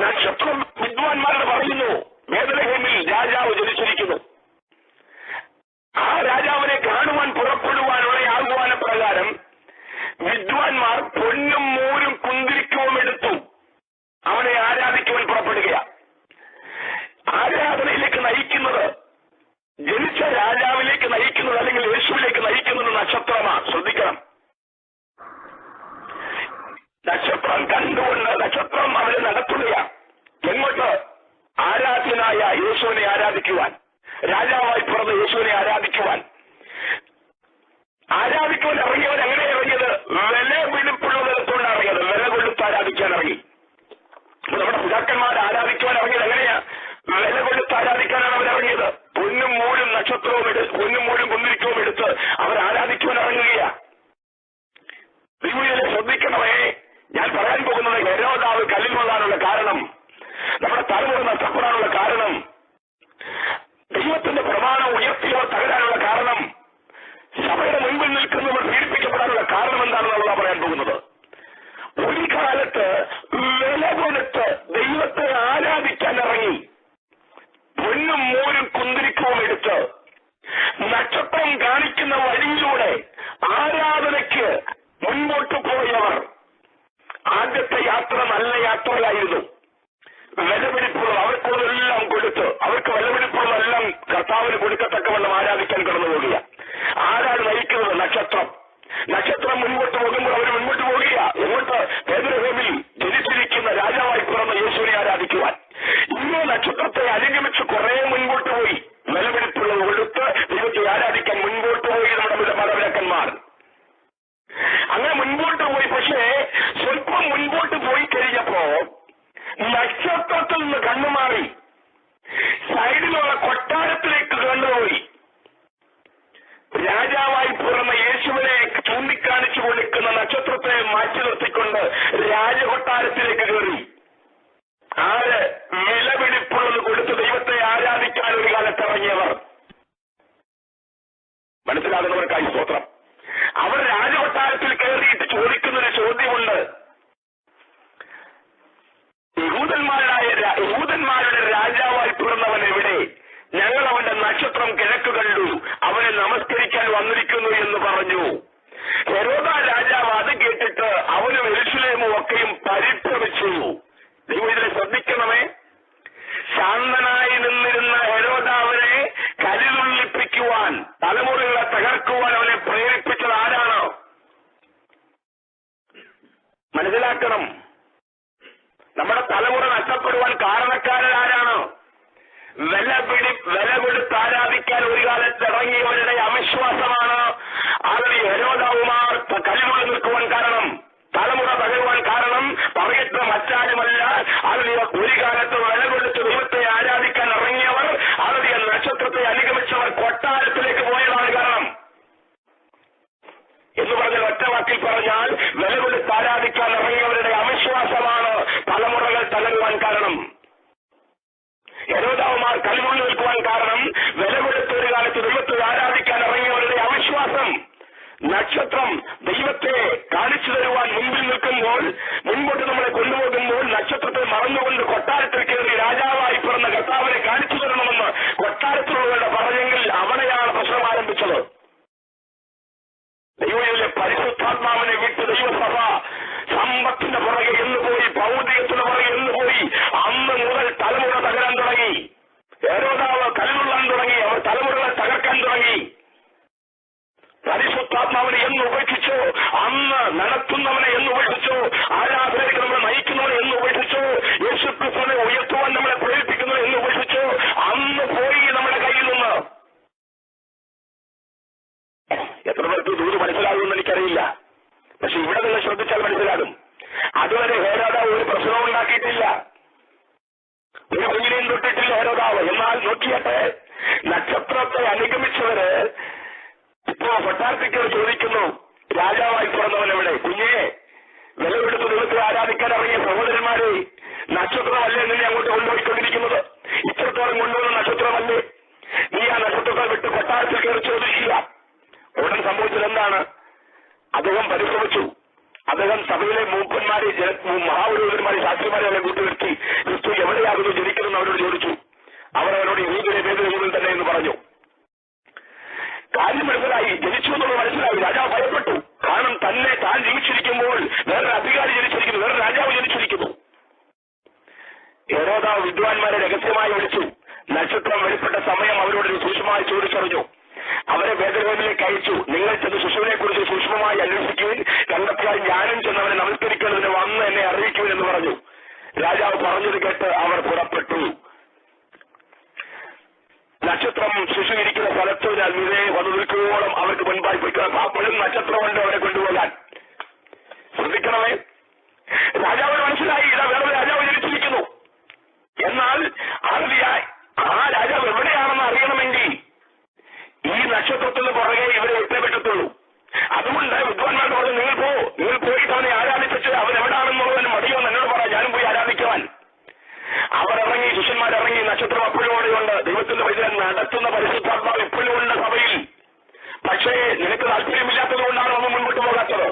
നക്ഷത്രം വിദ്വാൻമാരോട് പറയുന്നു, ബേത്ലഹേമിൽ രാജാവ് ജനിച്ചിരിക്കുന്നു. ആ രാജാവിനെ കാണുവാൻ പുറപ്പെടുവാനുള്ള ആഹ്വാന പ്രകാരം വിദ്വാൻമാർ പൊന്നും മൂരും കുന്തിരിക്കവും എടുത്തു അവനെ ആരാധിക്കുവാൻ പുറപ്പെടുകയാണ്. ആരാധനയിലേക്ക് നയിക്കുന്നത്, ജനിച്ച രാജാവിലേക്ക് നയിക്കുന്നത്, അല്ലെങ്കിൽ യേശുവിലേക്ക് നയിക്കുന്നത് നക്ഷത്രമാണ്. ശ്രദ്ധിക്കണം. നക്ഷത്രം കണ്ടുകൊണ്ട് നക്ഷത്രം അവരെ നടത്തുകയാണ്. എങ്ങോട്ട്? ആരാധ്യനായ യേശുവിനെ ആരാധിക്കുവാൻ, രാജാവായി പിറന്ന യേശുവിനെ ആരാധിക്കുവാൻ. ഇറങ്ങിയവൻ എങ്ങനെ ഇറങ്ങിയത്? വില പിടിപ്പുള്ളവരത്തോണ്ട് ഇറങ്ങിയത്, വില കൊടുത്ത് ആരാധിക്കാൻ ഇറങ്ങി. നമ്മുടെ പിതാക്കന്മാർ ആരാധിക്കുവാൻ ഇറങ്ങിയത് എങ്ങനെയാ? വില കൊടുത്ത് ആരാധിക്കാനാണ് അവരിറങ്ങിയത്. പൊന്നും മൂടും നക്ഷത്രവും പൊന്നും മൂടും കുന്തിരിക്കവും എടുത്ത് അവർ ആരാധിക്കുവാൻ ഇറങ്ങുകയാ. ദൈവമേ ശ്രദ്ധിക്കണമേ, ഞാൻ പറയാൻ പോകുന്നത് ഹെരോദാവ് കല്ലിൽ കൊള്ളാനുള്ള കാരണം, നമ്മുടെ തലമുറ നഷ്ടപ്പെടാനുള്ള കാരണം, ദൈവത്തിന്റെ പ്രമാണം ഉയർത്തിയവർ തകരാനുള്ള കാരണം, സഭയുടെ മുൻപിൽ നിൽക്കുന്നവർ പീഡിപ്പിക്കപ്പെടാനുള്ള കാരണം എന്താണെന്നുള്ളതാണ് പറയാൻ പോകുന്നത്. ഒരു കാലത്ത് വില കൊടുത്ത് ദൈവത്തെ ആരാധിക്കാൻ ഇറങ്ങി പൊന്നും മൂരും കുന്തിരിക്കവും എടുത്ത് നക്ഷത്രം കാണിക്കുന്ന വഴിയിലൂടെ ആരാധനയ്ക്ക് മുൻപോട്ട് പോയവർ ആദ്യത്തെ യാത്ര നല്ല യാത്രയായിരുന്നു. വിലപിടിപ്പുള്ളത് അവർക്കുള്ളതെല്ലാം കൊടുത്ത്, അവർക്ക് വിലപിടിപ്പുള്ളതെല്ലാം കർത്താവിന് കൊടുക്കത്തക്കവണ്ണം ആരാധിക്കാൻ കടന്നു പോകുക. ആരാണ് നയിക്കുന്നത്? നക്ഷത്രം. നക്ഷത്രം മുൻപോട്ട് പോകുമ്പോൾ അവർ മുൻപോട്ട് പോകുക. എങ്ങോട്ട്? ബേത്ലഹേമിൽ ജനിച്ചിരിക്കുന്ന രാജാവായി പിറന്ന യേശുവിനെ ആരാധിക്കുവാൻ. ഇന്ന് നക്ഷത്രത്തെ അനുഗമിച്ച് കുറെ മുൻപോട്ട് പോയി, വിലപിടിപ്പുള്ളത് കൊടുത്ത് ദൈവത്തെ ആരാധിക്കാൻ മുൻപോട്ട് പോയി നമ്മുടെ മാതാപിതാക്കന്മാർ. അങ്ങനെ മുൻപോട്ട് പോയി. പക്ഷേ സ്വല്പം മുൻപോട്ട് പോയി കഴിഞ്ഞപ്പോ നക്ഷത്രത്തിൽ നിന്ന് കണ്ണുമാറി സൈഡിലുള്ള കൊട്ടാരത്തിലേക്ക് കണ്ടുപോയി. രാജാവായി പിറന്ന യേശുവിനെ ചൂണ്ടിക്കാണിച്ചു കൊടുക്കുന്ന നക്ഷത്രത്തെ മാറ്റി നിർത്തിക്കൊണ്ട് രാജകൊട്ടാരത്തിലേക്ക് കയറി. ആര്? വിലപിടിപ്പുള്ളത് കൊടുത്ത് ദൈവത്തെ ആരാധിക്കാൻ ഒരു കാലത്ത് ഇറങ്ങിയവർ. മനസ്സിലാകുന്നവർക്കായി സ്തോത്രം. അവർ രാജകൊട്ടാരത്തിൽ കയറിയിട്ട് ചോദിക്കുന്നൊരു ചോദ്യമുണ്ട്. യഹൂദന്മാരുടെ രാജാവായി പിറന്നവൻ എവിടെ? ഞങ്ങൾ അവന്റെ നക്ഷത്രം കിഴക്ക് കണ്ടു, അവനെ നമസ്കരിക്കാൻ വന്നിരിക്കുന്നു എന്ന് പറഞ്ഞു. ഹെരോദ രാജാവ് അത് കേട്ടിട്ട് അവനും യെരൂശലേമും ഒക്കെയും പരിഭ്രമിച്ചു. ദൈവം ഇതിനെ ശ്രദ്ധിക്കണമേ. ശാന്തനായി നിന്നിരുന്ന ഹെരോദാവിനെ കലിതുള്ളിപ്പിക്കുവാൻ, തലമുറകളെ തകർക്കുവാൻ അവനെ പ്രേരിപ്പിച്ചത് ആരാണ്? മനസ്സിലാക്കണം. നമ്മുടെ തലമുറ നഷ്ടപ്പെടുവാൻ കാരണക്കാരാരാണ്? വില കൊടുത്ത് ആരാധിക്കാൻ ഒരു കാലത്ത് ഇറങ്ങിയവരുടെ അവിശ്വാസമാണ് അവരുടെ ഹെരോദാവുമാർ കലിതുള്ളി നിൽക്കുവാൻ കാരണം, തലമുറ തകരുവാൻ കാരണം. പറയത്ത മറ്റാരുമല്ല, അവരുടെ ഒരു കാലത്ത് വില കൊടുത്ത് ദൈവത്തെ ആരാധിക്കാൻ ഇറങ്ങിയവർ, അവരുടെ നക്ഷത്രത്തെ അനുഗമിച്ചവർ കൊട്ടാരത്തിലേക്ക് പോയതാണ് കാരണം. എന്ന് പറഞ്ഞാൽ ഒറ്റ വാക്കിൽ പറഞ്ഞാൽ വില കൊടുത്ത് ആരാധിക്കാൻ ഇറങ്ങിയവരുടെ അവിശ്വാസമാണ് തലമുറകൾ തകരുവാൻ കാരണം. ഹെരോദാവുമാർ കലിതുള്ളി നിൽക്കുവാൻ കാരണം വില കൊടുത്ത് ഒരു കാലത്ത് ദൈവത്തെ ആരാധിക്കാൻ ഇറങ്ങിയവരുടെ അവിശ്വാസം. നക്ഷത്രം ദൈവത്തെ കാണിച്ചു തരുവാൻ മുൻപിൽ നിൽക്കുമ്പോൾ, മുൻപോട്ട് നമ്മളെ കൊണ്ടുപോകുമ്പോൾ നക്ഷത്രത്തെ മറന്നുകൊണ്ട് കൊട്ടാരത്തിൽ കയറി രാജാവായി പിറന്ന കർത്താവിനെ കാണിച്ചു തരണമെന്ന് കൊട്ടാരത്തിലുള്ളവരുടെ പറഞ്ഞെങ്കിൽ അവിടെയാണ് പ്രശ്നം ആരംഭിച്ചത്. ദൈവത്തിലെ പരിശുദ്ധാത്മാവിനെ വിട്ട് ദൈവസഭ സമ്പത്തിന്റെ പുറകെ എന്നുപോയി, ഭൗതികത്തിന്റെ പുറകെ എന്നുപോയി. അന്ന് മുതൽ തലമുറ തകരാൻ തുടങ്ങി. ഹെരോദാവ് കലിതുള്ളാൻ തുടങ്ങി. അവർ തലമുറകളെ തകർക്കാൻ തുടങ്ങി. പരിശുദ്ധാത്മാവിനെ എന്ന് ഉപേക്ഷിച്ചു, അന്ന് നടത്തുന്നവനെ എന്ന് ഉപേക്ഷിച്ചു, ആരാധനയ്ക്ക് നമ്മളെ നയിക്കുന്നവനെ എന്ന് ഉപേക്ഷിച്ചു, യേശുക്രിസ്തുവിനെ ഉയർത്തുവാൻ നമ്മളെ പ്രേരിപ്പിക്കുന്നവനെ എന്ന് ഉപേക്ഷിച്ചു. അന്ന് പോയി നമ്മുടെ കയ്യിൽ നിന്ന്. എത്ര പേർക്ക് ദൂരം മനസ്സിലാകുമെന്ന് എനിക്കറിയില്ല, പക്ഷെ ഇവിടെ നിങ്ങൾ ശ്രദ്ധിച്ചാൽ മനസ്സിലാകും. അതുവരെ ഹെരോദാവ് ഒരു പ്രശ്നവും ഉണ്ടാക്കിയിട്ടില്ല, ഒരു കുഞ്ഞിനെയും തൊട്ടിട്ടില്ല ഹെരോദാവ്. എന്നാൽ നോക്കിയട്ടെ, നക്ഷത്രത്തെ അനുഗമിച്ചവര് ഇപ്പോ കൊട്ടാരത്തിക്കോട് ചോദിക്കുന്നു, രാജാവായി പിറന്നവൻ എവിടെ? കുഞ്ഞെ, വില കൊടുത്ത് ദൈവത്തെ ആരാധിക്കാൻ ഇറങ്ങിയ സഹോദരന്മാരെ, നക്ഷത്രമല്ലേ നിന്നെ അങ്ങോട്ട് കൊണ്ടുപോയിക്കൊണ്ടിരിക്കുന്നത്? ഇത്രത്തോളം കൊണ്ടുവന്ന നക്ഷത്രമല്ലേ? നീ ആ നക്ഷത്രത്തെ വിട്ട് കൊട്ടാരത്തിൽ കയറി ചോദിക്കുക. ഉടൻ സംഭവിച്ചത് എന്താണ്? അദ്ദേഹം പരിശ്രമിച്ചു. അദ്ദേഹം സഭയിലെ മൂപ്പന്മാരെ, മഹാപുരോഹിതന്മാരെ, ശാസ്ത്രിമാരെ അവരെ കൂട്ടുവരുത്തി ക്രിസ്തു എവിടെയാകുന്നു ജനിക്കുന്നതെന്ന് അവരോട് ചോദിച്ചു. അവർ അവരോട് യഹൂദനെ യഹൂദൻ തന്നെ എന്ന് പറഞ്ഞു. കാര്യം മനസ്സിലായി, ജനിച്ചു എന്നുള്ളത് മനസ്സിലായി. രാജാവ് ഭയപ്പെട്ടു. കാരണം തന്നെ താൻ ജീവിച്ചിരിക്കുമ്പോൾ വേറൊരു അധികാരി ജനിച്ചിരിക്കുന്നു, വേറൊരു രാജാവ് ജനിച്ചിരിക്കുന്നു. ഹെരോദാവ് വിദ്വാൻമാരെ രഹസ്യമായി വിളിച്ചു. നക്ഷത്രം വെളിപ്പെട്ട സമയം അവരോട് സൂക്ഷ്മമായി ചോദിച്ചറിഞ്ഞു. അവരെ ബേത്ലഹേമിലേക്ക് അയച്ചു. നിങ്ങൾ ചെന്ന് ശിശുവിനെ കുറിച്ച് സൂക്ഷ്മമായി അന്വേഷിക്കുവിൻ, കണ്ടെത്തിയാൽ ഞാനും ചെന്നവരെ നമസ്കരിക്കുന്നതിന് വന്ന് എന്നെ അറിയിക്കുവിൻ എന്ന് പറഞ്ഞു. രാജാവ് പറഞ്ഞത് കേട്ട് അവർ പുറപ്പെട്ടു. നക്ഷത്രം ശിശു ഇരിക്കുന്ന സ്ഥലത്ത് വിതേ വന്നു നിൽക്കുവോളം അവർക്ക് മുൻപായി പോയിക്കണം. അപ്പോഴും നക്ഷത്രമുണ്ട് അവരെ കൊണ്ടുപോകാൻ. ശ്രദ്ധിക്കണമേ. രാജാവിന് മനസ്സിലായി, ഇതാ വേറെ രാജാവ് ജനിച്ചിരിക്കുന്നു. എന്നാൽ ആ രാജാവ് എവിടെയാണെന്ന് അറിയണമെങ്കിൽ ഈ നക്ഷത്രത്തിന് പുറകെ ഇവരെ എത്തേ പറ്റത്തുള്ളൂ. അതുകൊണ്ട് വിദ്വാൻമാർ പറഞ്ഞു, നിങ്ങൾ പോയിട്ട് അവനെ ആരാധിപ്പിച്ച് അവൻ എവിടെയാണെന്നുള്ളതിന് മതിയോ എന്നോട് പറയാം, ഞാനും പോയി ആരാധിക്കുവാൻ. അവരിറങ്ങി, ശിഷ്യന്മാരിറങ്ങി. നക്ഷത്രം അപ്പോഴും അവിടെയുണ്ട്. ദൈവത്തിന്റെ വഴി നടത്തുന്ന പരിശുദ്ധാത്മാവ് എപ്പോഴും ഉണ്ട് സഭയിൽ. പക്ഷേ നിനക്ക് താല്പര്യമില്ലാത്തത് കൊണ്ടാണ് അവൻ മുൻപോട്ട് പോകാത്തത്.